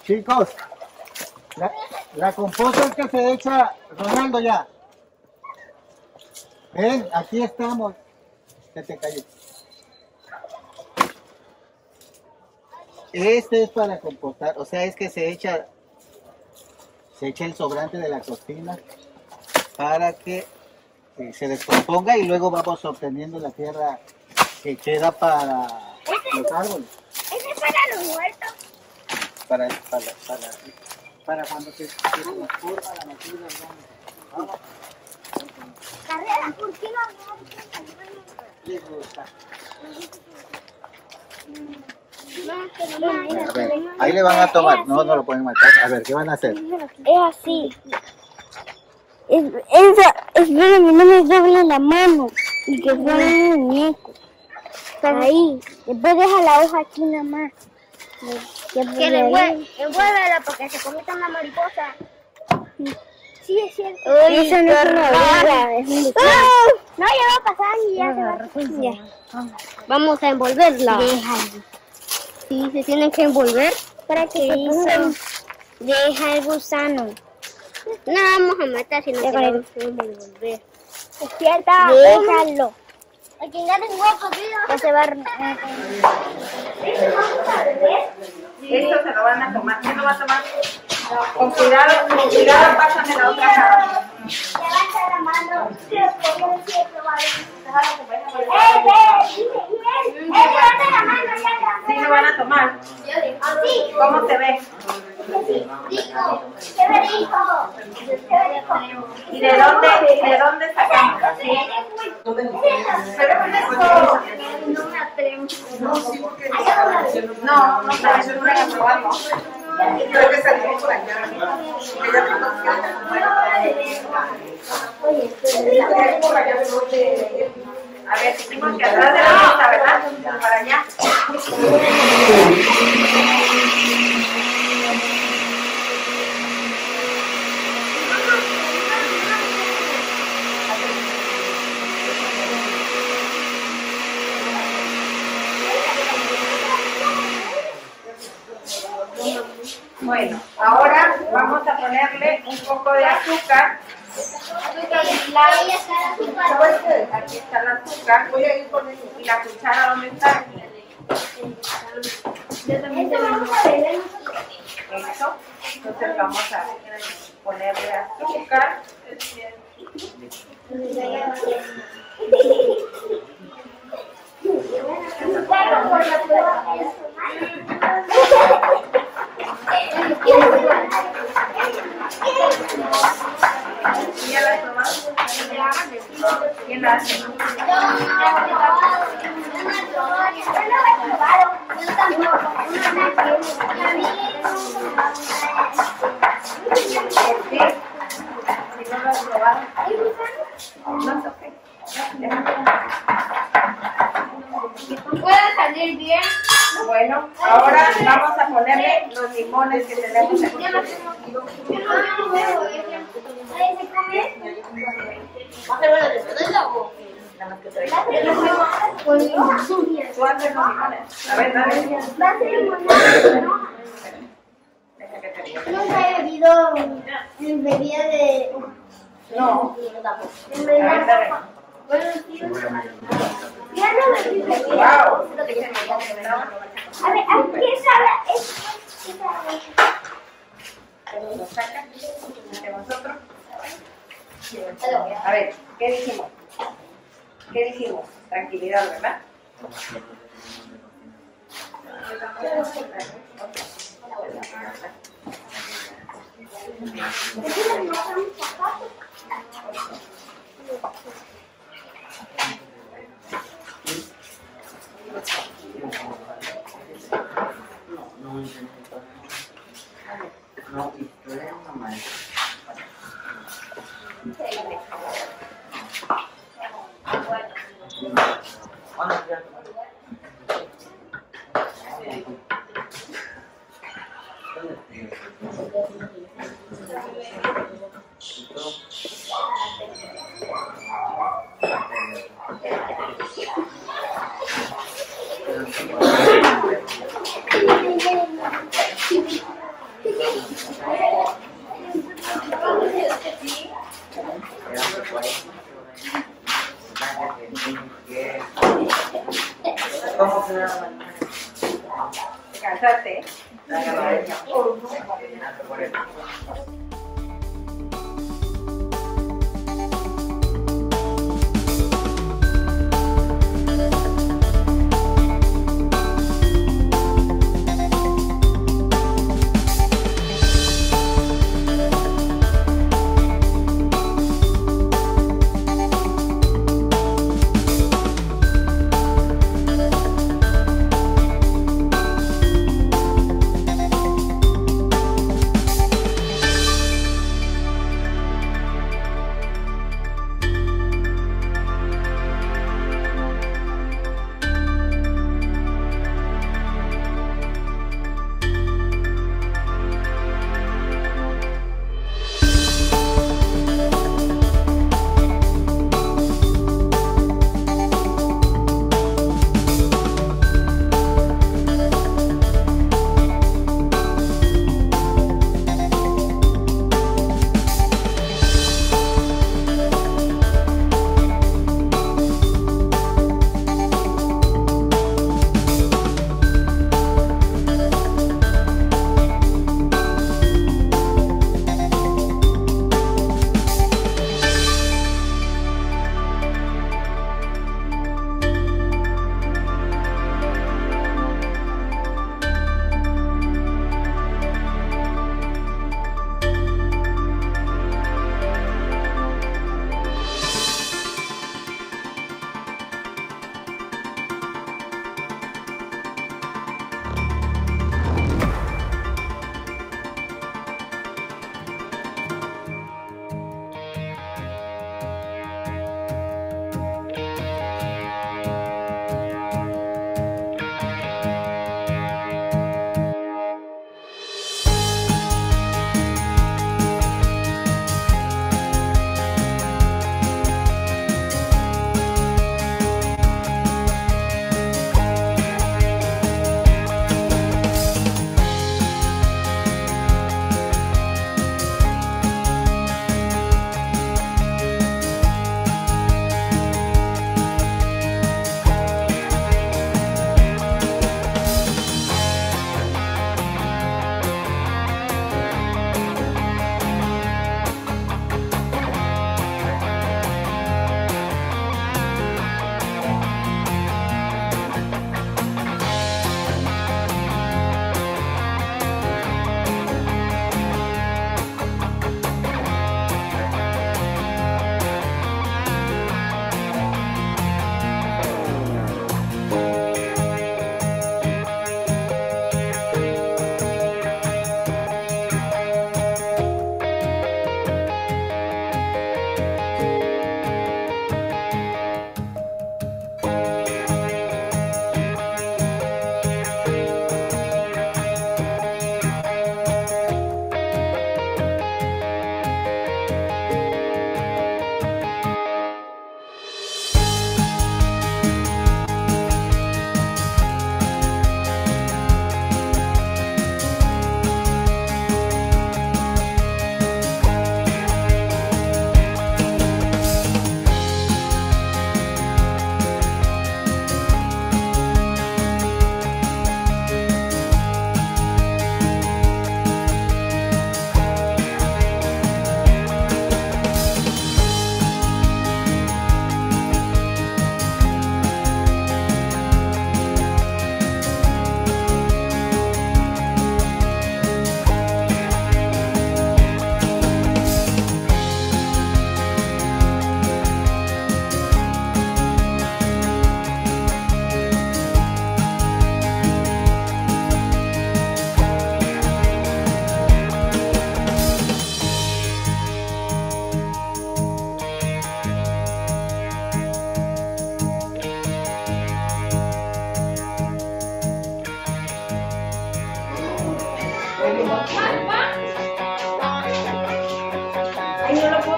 Chicos, la composta que se echa, Ronaldo ya. ¿Ven? Aquí estamos. Que te cayó. Este es para compostar, o sea, es que se echa el sobrante de la cocina para que se descomponga y luego vamos obteniendo la tierra que queda para los árboles. ¿Ese es para los muertos? Para cuando se transforma la materia orgánica. Vamos. Carrera, ¿por qué no? Les gusta. A ver, ahí le van a tomar, no lo pueden matar. A ver, ¿qué van a hacer? Es así. Espérame, no me doblen la mano y que fuera un muñeco. Ahí. Después deja la hoja aquí nada más. Envuélvelo porque se convierte en una mariposa. Sí, es cierto. Uy, eso no es una vida, es un no, ya va a pasar y ya se va. Vamos a envolverla. Sí, se tienen que envolver para que se pongan. Deja el gusano. No vamos a matar, sino que lo vamos a envolver. Despierta, déjalo. A quien ya tengo ya se va a... Esto se lo van a tomar. ¿Quién lo va a tomar? Con cuidado, pásame la otra cara. Levanta la mano. ¿Sí lo van a tomar? ¿Cómo se ve? Rico, se ve rico. ¿Y de dónde sacamos? ¿Sí? ¿Se ve fresco? No me atrevo. No sabes, yo no la probamos. Creo que salimos por allá. A ver, dijimos que atrás de la mesa, ¿verdad? Para allá. Bueno, ahora vamos a ponerle un poco de azúcar. Aquí está el azúcar. Voy a ir con él. ¿Y la cuchara dónde está? Yo también tengo eso. Entonces vamos a ponerle azúcar. ¿Ya la has tomado? ¿Quién la hace? ¿No lo has probado? No sé qué. ¿Puede salir bien? Bueno, ahora vamos a ponerle los limones que tenemos aquí. ¿Cuántos limones? A ver, dale. Nunca he bebido en bebida de... No. En bebida... Ya no me dice. Wow. A ver, ¿qué sabe? Lo sacan de vosotros. A ver, ¿qué dijimos? ¿Qué dijimos? Tranquilidad, ¿verdad? ¿Te cansaste?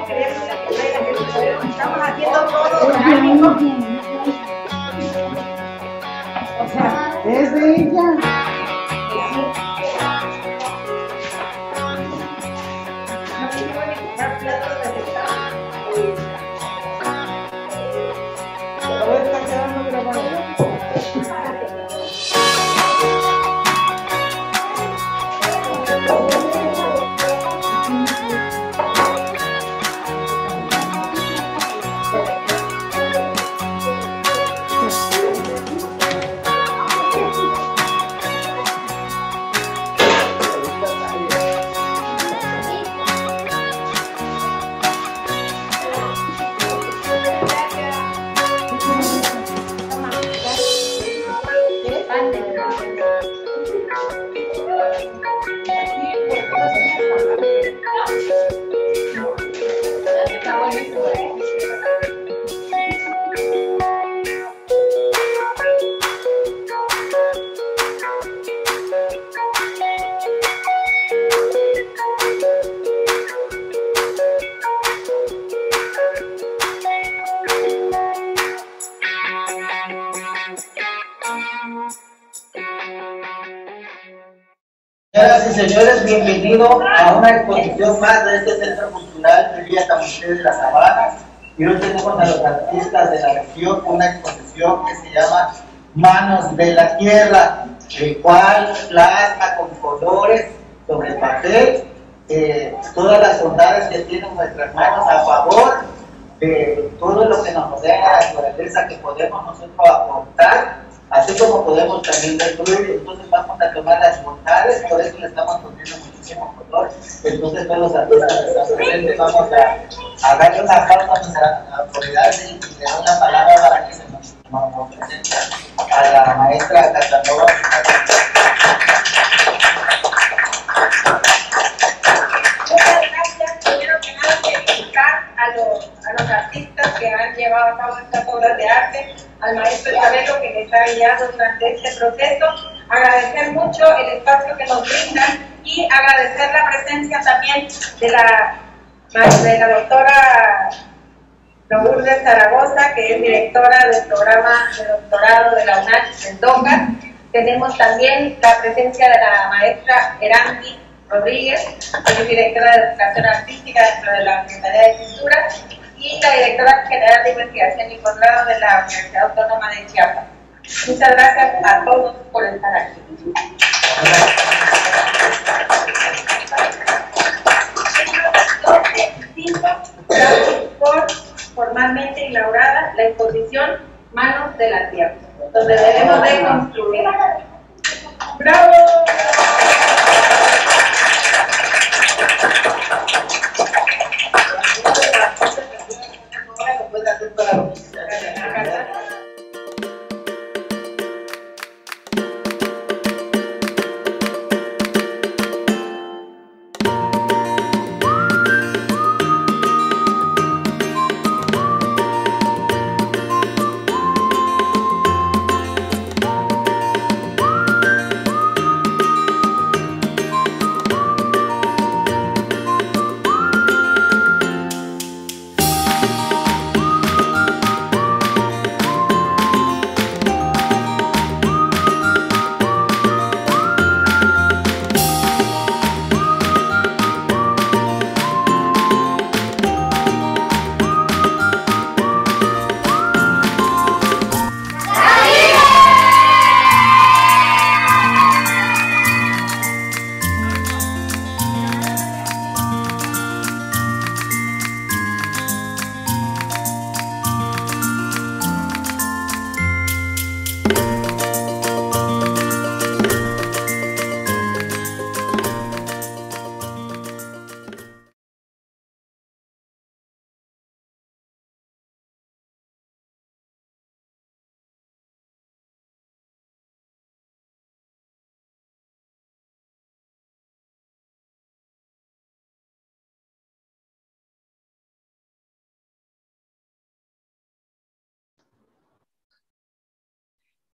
Estamos haciendo todo dinámico. O sea, es de ella. Señoras y señores, bienvenidos a una exposición más de este Centro Cultural de Villa Tamuché de la Sabana. Y hoy tenemos a los artistas de la región una exposición que se llama Manos de la Tierra, el cual plasma con colores sobre papel todas las bondades que tienen nuestras manos a favor de todo lo que nos rodea en la naturaleza, que podemos nosotros aportar, así como podemos también destruir. Entonces vamos a tomar las bondades, por eso le estamos poniendo muchísimo color. Entonces todos los artistas que están presentes vamos a darle una pausa a nuestras autoridades y le doy la palabra para que se nos presente a la maestra Casanova. Muchas gracias. Primero que nada, felicitar a los artistas que han llevado a cabo estas obras de arte, al maestro Chabelo que les ha guiado durante este proceso, agradecer mucho el espacio que nos brindan y agradecer la presencia también de la doctora Lourdes Zaragoza, que es directora del programa de doctorado de la UNACH en DOCA. Tenemos también la presencia de la maestra Erandi Rodríguez, que es directora de Educación Artística dentro de la Secretaría de Cultura, y la directora general de Investigación y Posgrado de la Universidad Autónoma de Chiapas. Muchas gracias a todos por estar aquí. Por formalmente inaugurada la exposición Manos de la Tierra, donde debemos de construir. ¡Bravo!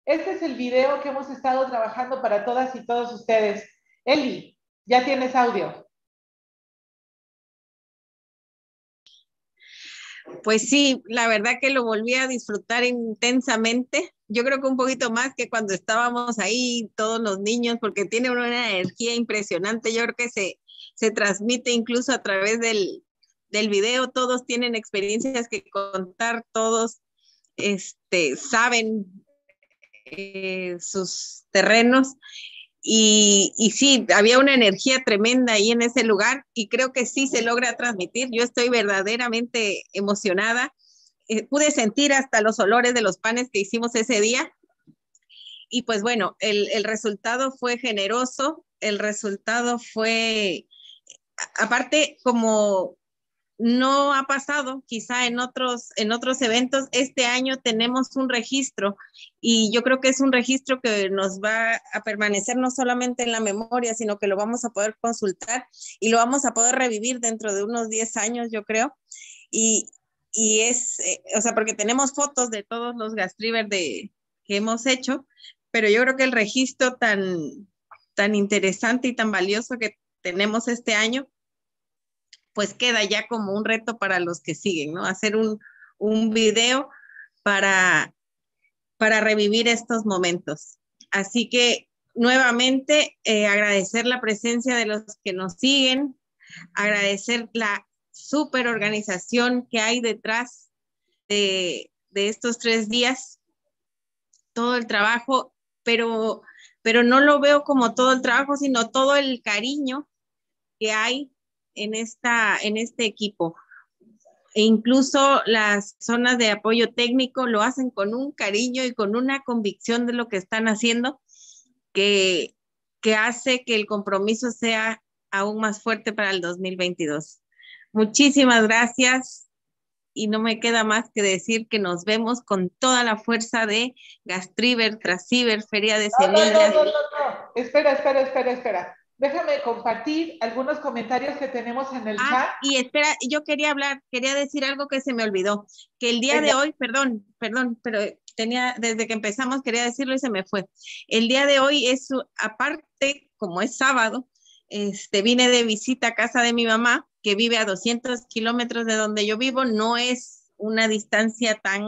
Este es el video que hemos estado trabajando para todas y todos ustedes. Eli, ya tienes audio. Pues sí, la verdad que lo volví a disfrutar intensamente. Yo creo que un poquito más que cuando estábamos ahí todos los niños, porque tiene una energía impresionante. Yo creo que se transmite incluso a través del video. Todos tienen experiencias que contar, todos saben sus terrenos. Y sí, había una energía tremenda ahí en ese lugar y creo que sí se logra transmitir. Yo estoy verdaderamente emocionada. Pude sentir hasta los olores de los panes que hicimos ese día. Y pues bueno, el resultado fue generoso. El resultado fue, aparte, como no ha pasado quizá en otros eventos, este año tenemos un registro y yo creo que es un registro que nos va a permanecer no solamente en la memoria, sino que lo vamos a poder consultar y lo vamos a poder revivir dentro de unos 10 años, yo creo. Y es, o sea, porque tenemos fotos de todos los Gastriver que hemos hecho, pero yo creo que el registro tan interesante y tan valioso que tenemos este año, pues queda ya como un reto para los que siguen, ¿no? Hacer un video para revivir estos momentos. Así que nuevamente agradecer la presencia de los que nos siguen, agradecer la súper organización que hay detrás de estos 3 días, todo el trabajo, pero no lo veo como todo el trabajo, sino todo el cariño que hay en este equipo. E incluso las zonas de apoyo técnico lo hacen con un cariño y con una convicción de lo que están haciendo que hace que el compromiso sea aún más fuerte para el 2022. Muchísimas gracias y no me queda más que decir que nos vemos con toda la fuerza de Gastriver, Trasiver, Feria de Semillas. No. Espera. Déjame compartir algunos comentarios que tenemos en el chat. Y espera, yo quería decir algo que se me olvidó, que el día de hoy, perdón, pero desde que empezamos quería decirlo y se me fue. El día de hoy es, aparte, como es sábado, vine de visita a casa de mi mamá, que vive a 200 kilómetros de donde yo vivo. No es una distancia tan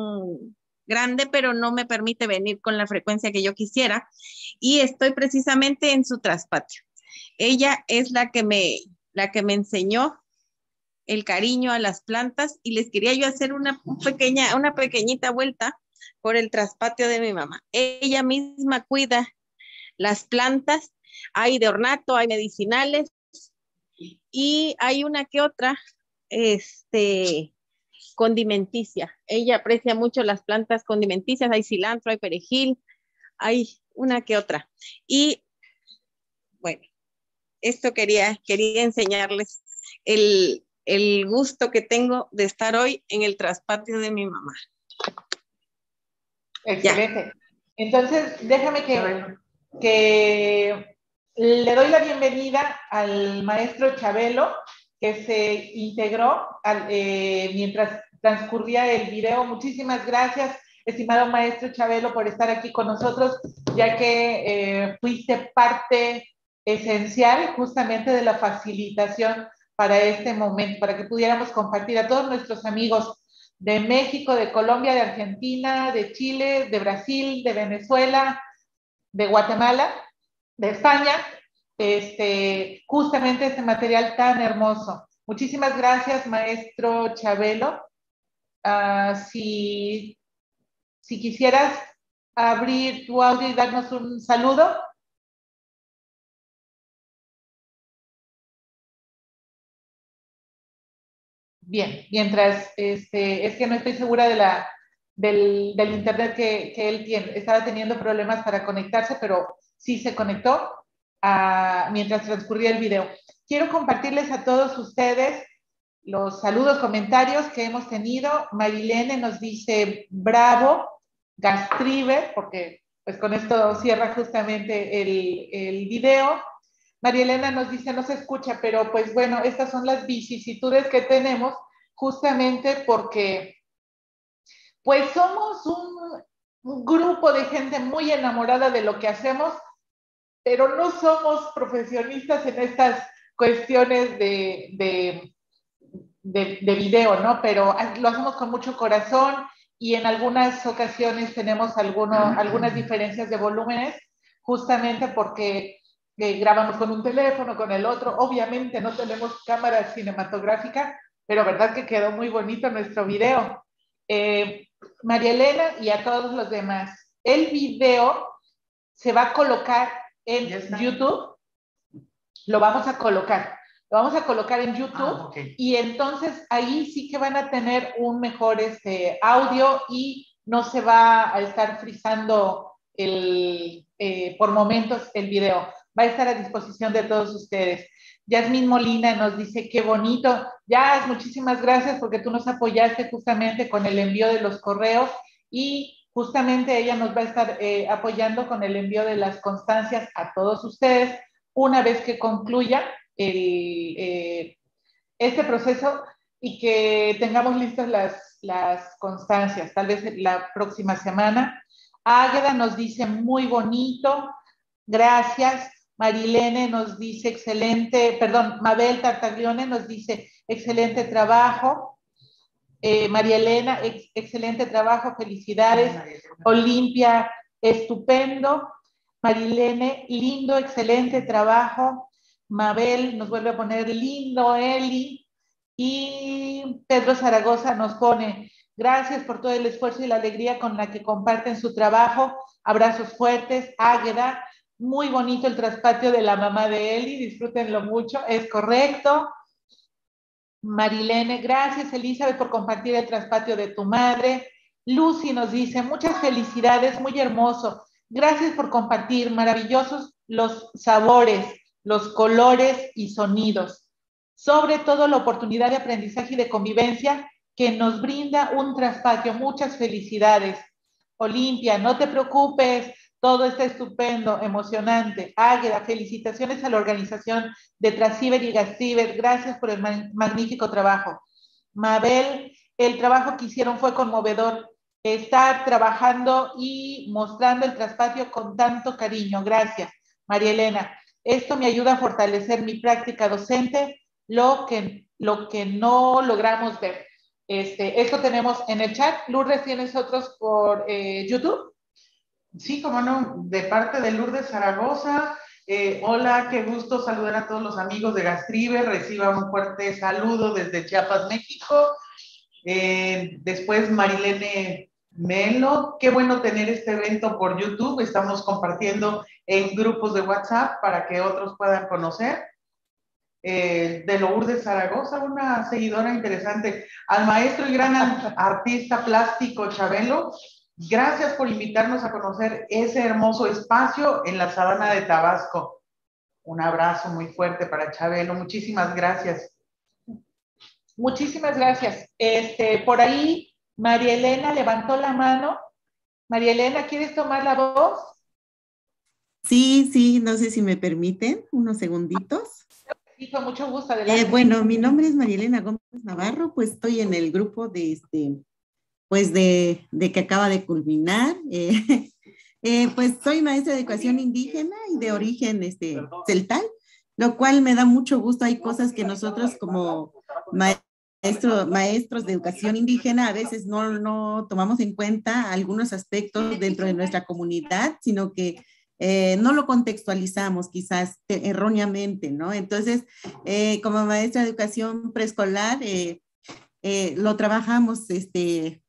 grande, pero no me permite venir con la frecuencia que yo quisiera. Y estoy precisamente en su traspatio. Ella es la que me enseñó el cariño a las plantas y les quería yo hacer una pequeñita vuelta por el traspatio de mi mamá. Ella misma cuida las plantas, hay de ornato, hay medicinales y hay una que otra condimenticia. Ella aprecia mucho las plantas condimenticias, hay cilantro, hay perejil, hay una que otra. Y bueno, esto quería enseñarles el gusto que tengo de estar hoy en el traspatio de mi mamá. Excelente. Ya. Entonces, déjame que le doy la bienvenida al maestro Chabelo, que se integró mientras transcurría el video. Muchísimas gracias, estimado maestro Chabelo, por estar aquí con nosotros, ya que fuiste parte esencial justamente de la facilitación para este momento, para que pudiéramos compartir a todos nuestros amigos de México, de Colombia, de Argentina, de Chile, de Brasil, de Venezuela, de Guatemala, de España, justamente este material tan hermoso. Muchísimas gracias, maestro Chabelo. Si quisieras abrir tu audio y darnos un saludo. Bien, mientras, es que no estoy segura del internet que él tiene. Estaba teniendo problemas para conectarse, pero sí se conectó mientras transcurría el video. Quiero compartirles a todos ustedes los saludos, comentarios que hemos tenido. Marilene nos dice, bravo, Gastriver, porque pues con esto cierra justamente el video. María Elena nos dice, no se escucha, pero pues bueno, estas son las vicisitudes que tenemos justamente porque pues somos un grupo de gente muy enamorada de lo que hacemos, pero no somos profesionistas en estas cuestiones de video, ¿no? Pero lo hacemos con mucho corazón y en algunas ocasiones tenemos algunas diferencias de volúmenes, justamente porque grabamos con un teléfono, con el otro. Obviamente no tenemos cámara cinematográfica, pero verdad que quedó muy bonito nuestro video. María Elena y a todos los demás, el video se va a colocar en YouTube, lo vamos a colocar en YouTube, okay. Y entonces ahí sí que van a tener un mejor audio y no se va a estar frizando por momentos el video, va a estar a disposición de todos ustedes. Yasmín Molina nos dice, qué bonito. Yas, muchísimas gracias porque tú nos apoyaste justamente con el envío de los correos y justamente ella nos va a estar apoyando con el envío de las constancias a todos ustedes una vez que concluya este proceso y que tengamos listas las constancias, tal vez la próxima semana. Águeda nos dice, muy bonito, gracias. Marilene nos dice excelente, perdón, Mabel Tartaglione nos dice excelente trabajo. María Elena, excelente trabajo, felicidades. Olimpia, estupendo. Marilene, lindo, excelente trabajo. Mabel nos vuelve a poner lindo, Eli. Y Pedro Zaragoza nos pone, gracias por todo el esfuerzo y la alegría con la que comparten su trabajo. Abrazos fuertes. Águeda, muy bonito el traspatio de la mamá de Eli, disfrútenlo mucho, es correcto. Marilene, gracias Elizabeth por compartir el traspatio de tu madre. Lucy nos dice, muchas felicidades, muy hermoso. Gracias por compartir, maravillosos los sabores, los colores y sonidos. Sobre todo la oportunidad de aprendizaje y de convivencia que nos brinda un traspatio. Muchas felicidades. Olimpia, no te preocupes. Todo está estupendo, emocionante. Águeda, felicitaciones a la organización de Trasciber y Gastriber. Gracias por el magnífico trabajo. Mabel, el trabajo que hicieron fue conmovedor. Estar trabajando y mostrando el traspatio con tanto cariño. Gracias. María Elena, esto me ayuda a fortalecer mi práctica docente, lo que no logramos ver. Esto tenemos en el chat. Lourdes, ¿tienes otros por YouTube? Sí, como no, de parte de Lourdes Zaragoza. Hola, qué gusto saludar a todos los amigos de Gastriber. Reciba un fuerte saludo desde Chiapas, México. Después Marilene Melo, qué bueno tener este evento por YouTube. Estamos compartiendo en grupos de WhatsApp para que otros puedan conocer. De Lourdes Zaragoza, una seguidora interesante. Al maestro y gran artista plástico Chabelo. Gracias por invitarnos a conocer ese hermoso espacio en la sabana de Tabasco. Un abrazo muy fuerte para Chabelo. Muchísimas gracias. Muchísimas gracias. Por ahí, María Elena levantó la mano. María Elena, ¿quieres tomar la voz? Sí, no sé si me permiten unos segunditos. Sí, con mucho gusto. Adelante. Bueno, mi nombre es María Elena Gómez Navarro, pues estoy en el grupo de pues de que acaba de culminar. Pues soy maestra de educación indígena y de origen celtal, lo cual me da mucho gusto. Hay cosas que nosotros como maestros de educación indígena a veces no tomamos en cuenta algunos aspectos dentro de nuestra comunidad, sino que no lo contextualizamos quizás erróneamente, ¿no? Entonces, como maestra de educación preescolar, lo trabajamos,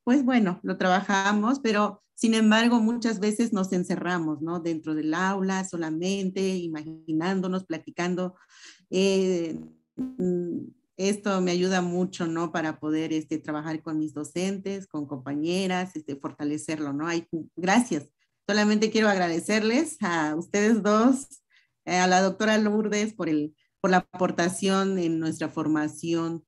pues bueno, lo trabajamos, pero sin embargo muchas veces nos encerramos, ¿no? Dentro del aula solamente, imaginándonos, platicando. Esto me ayuda mucho, ¿no? Para poder trabajar con mis docentes, con compañeras, fortalecerlo, ¿no? Gracias. Solamente quiero agradecerles a ustedes dos, a la doctora Lourdes por la aportación en nuestra formación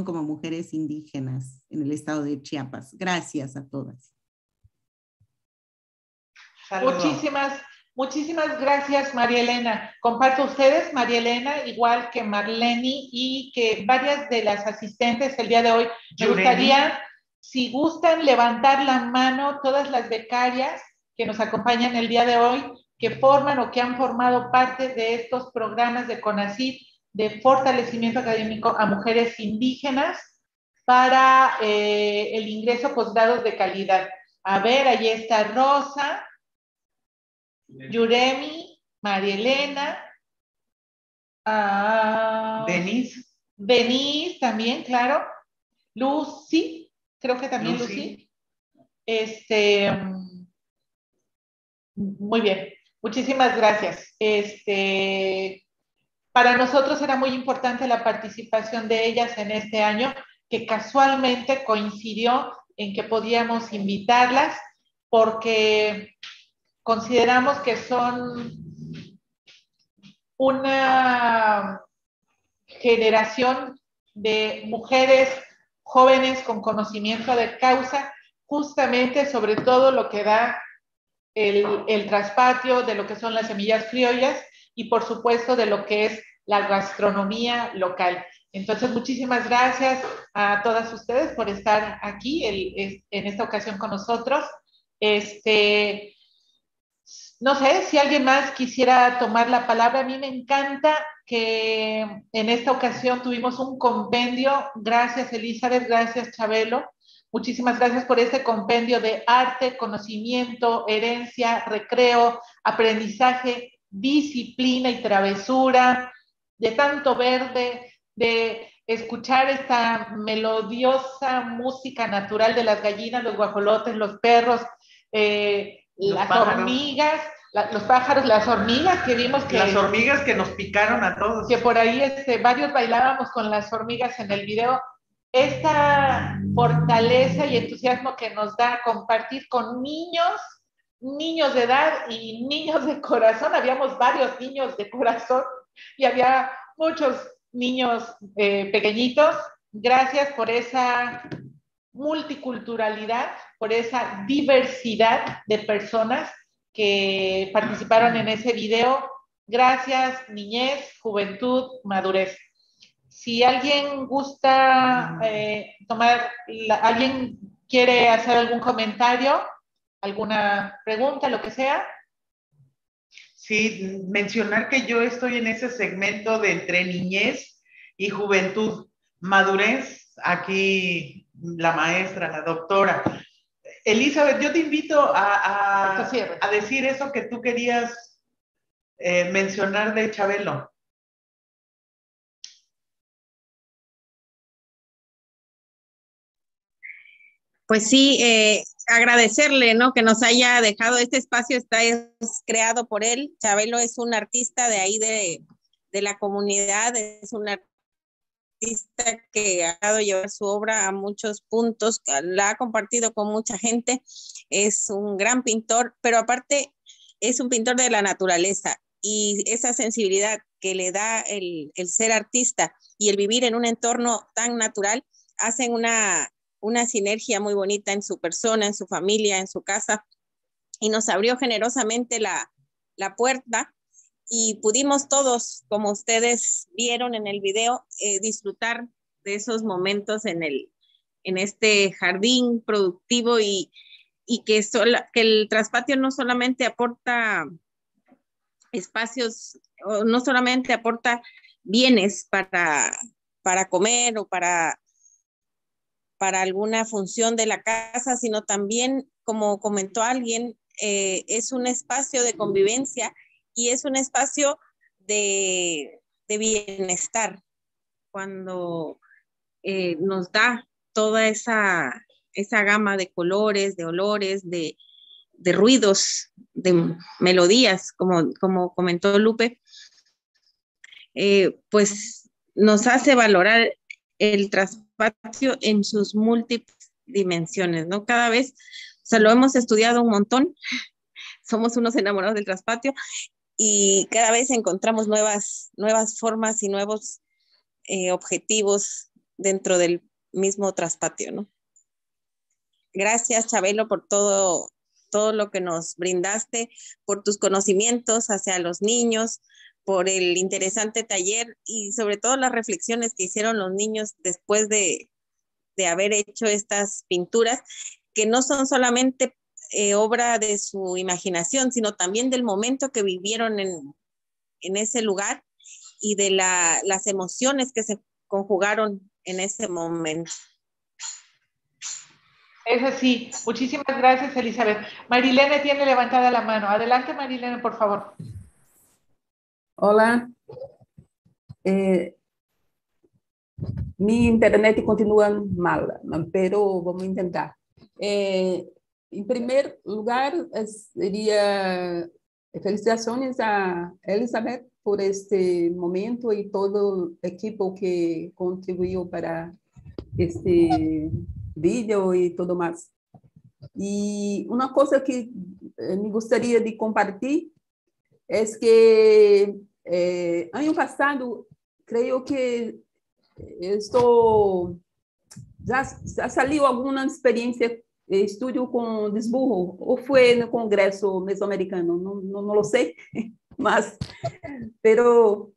como mujeres indígenas en el estado de Chiapas. Gracias a todas. Muchísimas gracias, María Elena. Comparto ustedes, María Elena, igual que Marleni y que varias de las asistentes el día de hoy. Me gustaría, si gustan, levantar la mano todas las becarias que nos acompañan el día de hoy, que forman o que han formado parte de estos programas de CONACYT de fortalecimiento académico a mujeres indígenas para el ingreso a posgrados de calidad. A ver, ahí está Rosa, Yuremi, María Elena, Denise también, claro, Lucy, creo que también Lucy. Muy bien, muchísimas gracias. Para nosotros era muy importante la participación de ellas en este año, que casualmente coincidió en que podíamos invitarlas, porque consideramos que son una generación de mujeres jóvenes con conocimiento de causa, justamente sobre todo lo que da el traspatio, de lo que son las semillas criollas y por supuesto de lo que es la gastronomía local. Entonces, muchísimas gracias a todas ustedes por estar aquí en esta ocasión con nosotros. No sé si alguien más quisiera tomar la palabra. A mí me encanta que en esta ocasión tuvimos un compendio. Gracias, Elizabeth, gracias, Chabelo. Muchísimas gracias por este compendio de arte, conocimiento, herencia, recreo, aprendizaje, disciplina y travesura, de tanto verde, de escuchar esta melodiosa música natural de las gallinas, los guajolotes, los perros, las hormigas, los pájaros, las hormigas que vimos que... Las hormigas que nos picaron a todos. Que por ahí varios bailábamos con las hormigas en el video. Esta fortaleza y entusiasmo que nos da compartir con niños de edad y niños de corazón. Habíamos varios niños de corazón y había muchos niños pequeñitos. Gracias por esa multiculturalidad, por esa diversidad de personas que participaron en ese video. Gracias, niñez, juventud, madurez. Si alguien gusta alguien quiere hacer algún comentario, alguna pregunta, lo que sea. Sí, mencionar que yo estoy en ese segmento de entre niñez y juventud. Madurez, aquí la maestra, la doctora. Elizabeth, yo te invito a decir eso que tú querías mencionar de Chabelo. Pues sí, agradecerle, ¿no? Que nos haya dejado este espacio, es creado por él. Chabelo es un artista de ahí de la comunidad, es un artista que ha dado llevar su obra a muchos puntos, la ha compartido con mucha gente, es un gran pintor, pero aparte es un pintor de la naturaleza y esa sensibilidad que le da el ser artista y el vivir en un entorno tan natural hacen una sinergia muy bonita en su persona, en su familia, en su casa, y nos abrió generosamente la puerta y pudimos todos, como ustedes vieron en el video, disfrutar de esos momentos en este jardín productivo y que el traspatio no solamente aporta espacios, o no solamente aporta bienes para comer o para alguna función de la casa, sino también, como comentó alguien, es un espacio de convivencia y es un espacio de bienestar cuando nos da toda esa gama de colores, de olores, de ruidos, de melodías, como comentó Lupe, pues nos hace valorar el traspatio en sus múltiples dimensiones, ¿no? Cada vez, o sea, lo hemos estudiado un montón, somos unos enamorados del traspatio y cada vez encontramos nuevas formas y nuevos objetivos dentro del mismo traspatio, ¿no? Gracias, Chabelo, por todo lo que nos brindaste, por tus conocimientos hacia los niños, por el interesante taller y sobre todo las reflexiones que hicieron los niños después de haber hecho estas pinturas, que no son solamente obra de su imaginación, sino también del momento que vivieron en ese lugar y de las emociones que se conjugaron en ese momento. Es así. Muchísimas gracias, Elizabeth. Marilene tiene levantada la mano. Adelante, Marilene, por favor. Olá. Minha internet continua mal, pero vamos tentar. Em primeiro lugar, seria felicitações a Elizabeth por este momento e todo o equipo que contribuiu para este vídeo e tudo mais. E uma coisa que me gostaria de compartilhar é que ano passado, creio que já saiu alguma experiência, estudo com desburro, ou foi no Congresso Mesoamericano, não sei, mas creio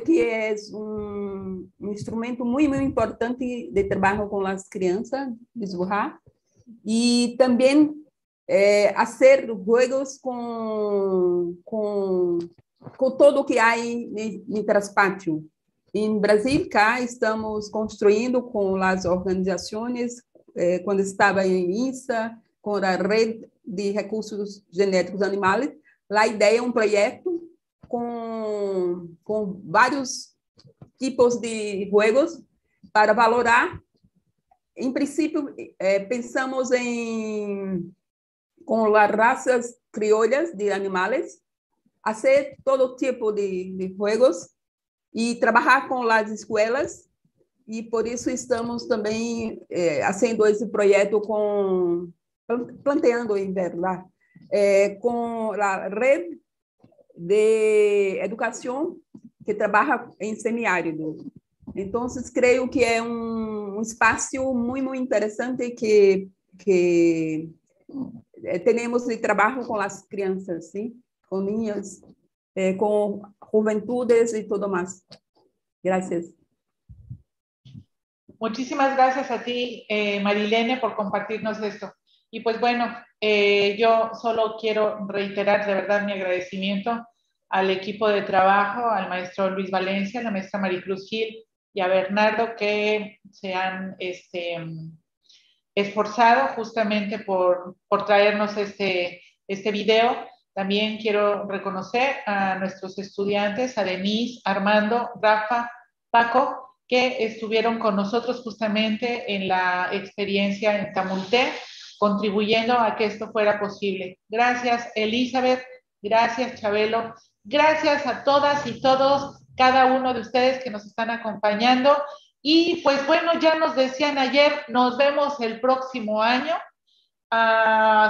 que é um instrumento muito importante de trabalho com as crianças, desburrar, e também fazer jogos com tudo que há no transpátio. Em Brasil, cá estamos construindo com as organizações, quando estava em INSA, com a Rede de Recursos Genéticos Animais, a ideia é um projeto com vários tipos de jogos para valorar. Em princípio, pensamos com as raças crioulas de animais, fazer todo tipo de jogos e trabalhar com as escolas, e por isso estamos também fazendo esse projeto planteando, em verdade, com a Rede de Educação que trabalha em semiárido. Então, creio que é um espaço muito interessante que temos de trabalho com as crianças, sim? Com niños, com juventudes y todo más. Gracias. Muchísimas gracias a ti, Marilene, por compartirnos esto. Y pues bueno, yo solo quiero reiterar de verdad mi agradecimiento al equipo de trabajo, al maestro Luis Valencia, a la maestra Maricruz Gil y a Bernardo, que se han esforzado justamente por traernos este video. También quiero reconocer a nuestros estudiantes, a Denise, Armando, Rafa, Paco, que estuvieron con nosotros justamente en la experiencia en Tamulté, contribuyendo a que esto fuera posible. Gracias, Elizabeth. Gracias, Chabelo. Gracias a todas y todos, cada uno de ustedes que nos están acompañando. Y pues bueno, ya nos decían ayer, nos vemos el próximo año.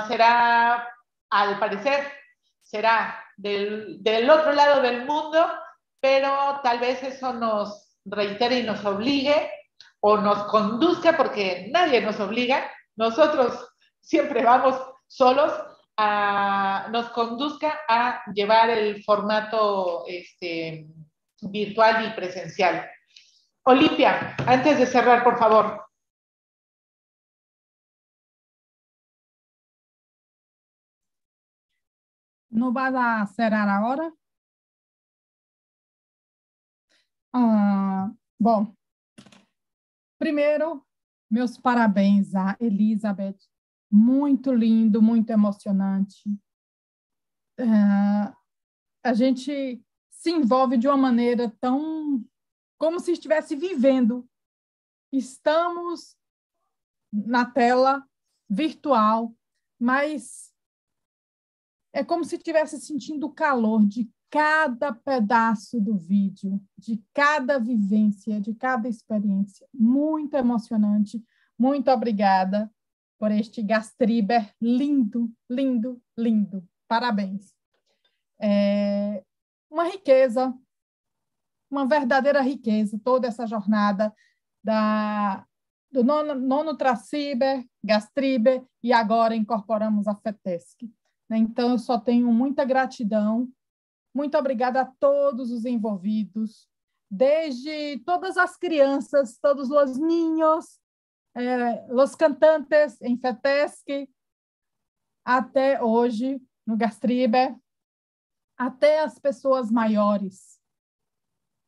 Será, al parecer, será del otro lado del mundo, pero tal vez eso nos reitere y nos obligue o nos conduzca, porque nadie nos obliga, nosotros siempre vamos solos, nos conduzca a llevar el formato virtual y presencial. Olimpia, antes de cerrar, por favor. ¿No vas a cerrar ahora? Bom, primeiro, meus parabéns a Elizabeth. Muito lindo, muito emocionante. A gente se envolve de uma maneira tão... como se estivesse vivendo. Estamos na tela virtual, mas é como se estivesse sentindo o calor de cada pedaço do vídeo, de cada vivência, de cada experiência. Muito emocionante. Muito obrigada por este Gastriber lindo, lindo, lindo. Parabéns. Uma riqueza, uma verdadeira riqueza, toda essa jornada do nono Traciber, Gastriber, e agora incorporamos a FETESC. Então, eu só tenho muita gratidão. Muito obrigada a todos os envolvidos, desde todas as crianças, todos os niños, os cantantes em FETESC, até hoje, no Gastriber. até as pessoas maiores,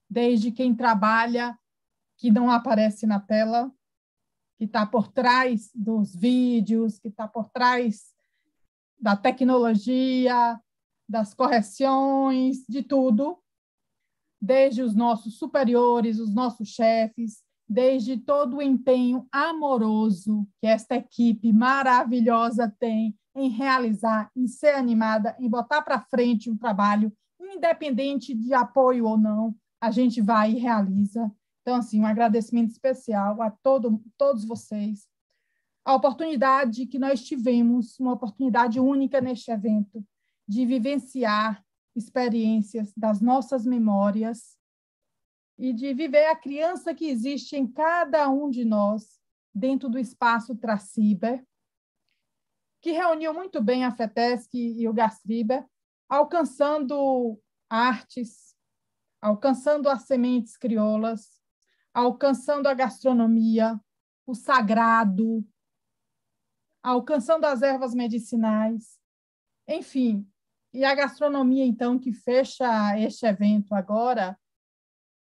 desde quem trabalha, que não aparece na tela, que está por trás dos vídeos, que está por trás da tecnologia, das correções, de tudo, desde os nossos superiores, os nossos chefes, desde todo o empenho amoroso que esta equipe maravilhosa tem em realizar, em ser animada, em botar para frente um trabalho, independente de apoio ou não, a gente vai e realiza. Então, assim, um agradecimento especial a todos vocês. A oportunidade que nós tivemos, uma oportunidade única neste evento, de vivenciar experiências das nossas memórias e de viver a criança que existe em cada um de nós, dentro do espaço Traciber, que reuniu muito bem a FETESC e o Gastriber, alcançando artes, alcançando as sementes crioulas, alcançando a gastronomia, o sagrado, alcançando as ervas medicinais, enfim. E a gastronomia, então, que fecha este evento agora,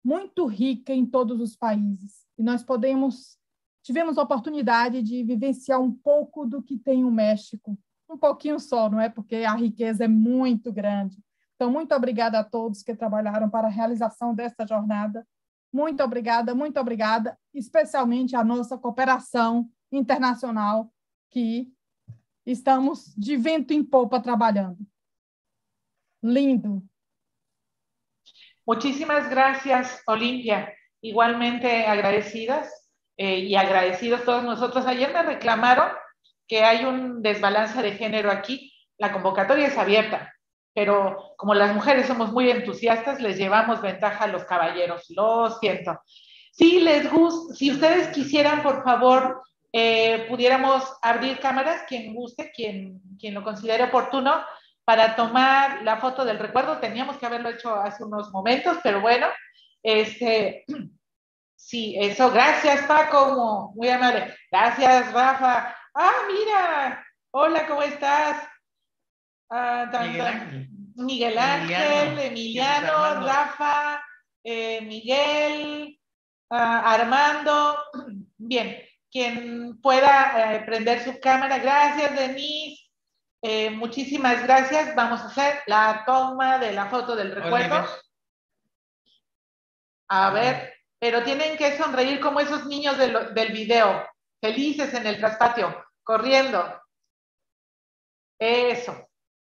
muito rica em todos os países. E nós tivemos a oportunidade de vivenciar um pouco do que tem o México. Um pouquinho só, não é? Porque a riqueza é muito grande. Então, muito obrigada a todos que trabalharam para a realização desta jornada. Muito obrigada, especialmente a nossa cooperação internacional, que estamos de vento em popa trabalhando. Lindo. Muchísimas gracias, Olimpia. Igualmente agradecidas y agradecidos todos nosotros. Ayer me reclamaron que hay un desbalance de género aquí. La convocatoria es abierta, pero como las mujeres somos muy entusiastas, les llevamos ventaja a los caballeros. Lo siento. Si les gusta, si ustedes quisieran, por favor, pudiéramos abrir cámaras, quien guste, quien lo considere oportuno, para tomar la foto del recuerdo. Teníamos que haberlo hecho hace unos momentos, pero bueno, sí, eso, gracias Paco, muy amable. Gracias Rafa. Mira, hola, ¿cómo estás? Miguel Ángel, Emiliano, Rafa, Miguel, Armando. Bien, quien pueda prender su cámara. Gracias, Denise. Muchísimas gracias. Vamos a hacer la toma de la foto del recuerdo. A ver, pero tienen que sonreír como esos niños del video, felices en el traspatio, corriendo. Eso.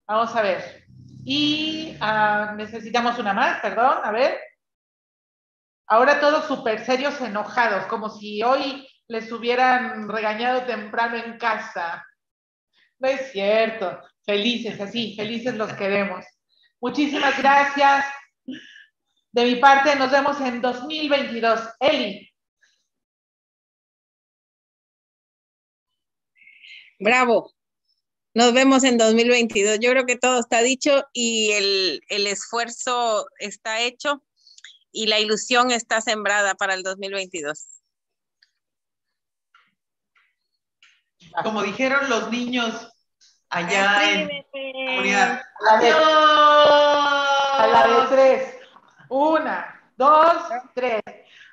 Vamos a ver. Y necesitamos una más, perdón, a ver. Ahora todos súper serios, enojados, como si hoy les hubieran regañado temprano en casa. No es cierto. Felices, así, felices los queremos. Muchísimas gracias. De mi parte, nos vemos en 2022. Eli. Bravo. Nos vemos en 2022. Yo creo que todo está dicho y el esfuerzo está hecho y la ilusión está sembrada para el 2022. Como dijeron los niños allá en comunidad. A la de 3. 1, 2, 3.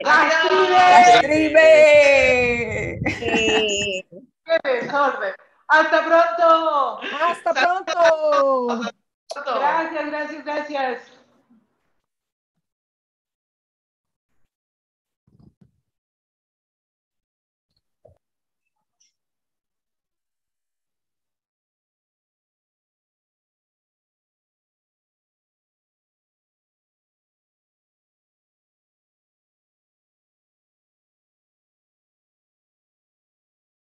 ¡Gastriber! ¡Qué desorden! ¡Hasta pronto! ¡Hasta pronto! Gracias, gracias, gracias.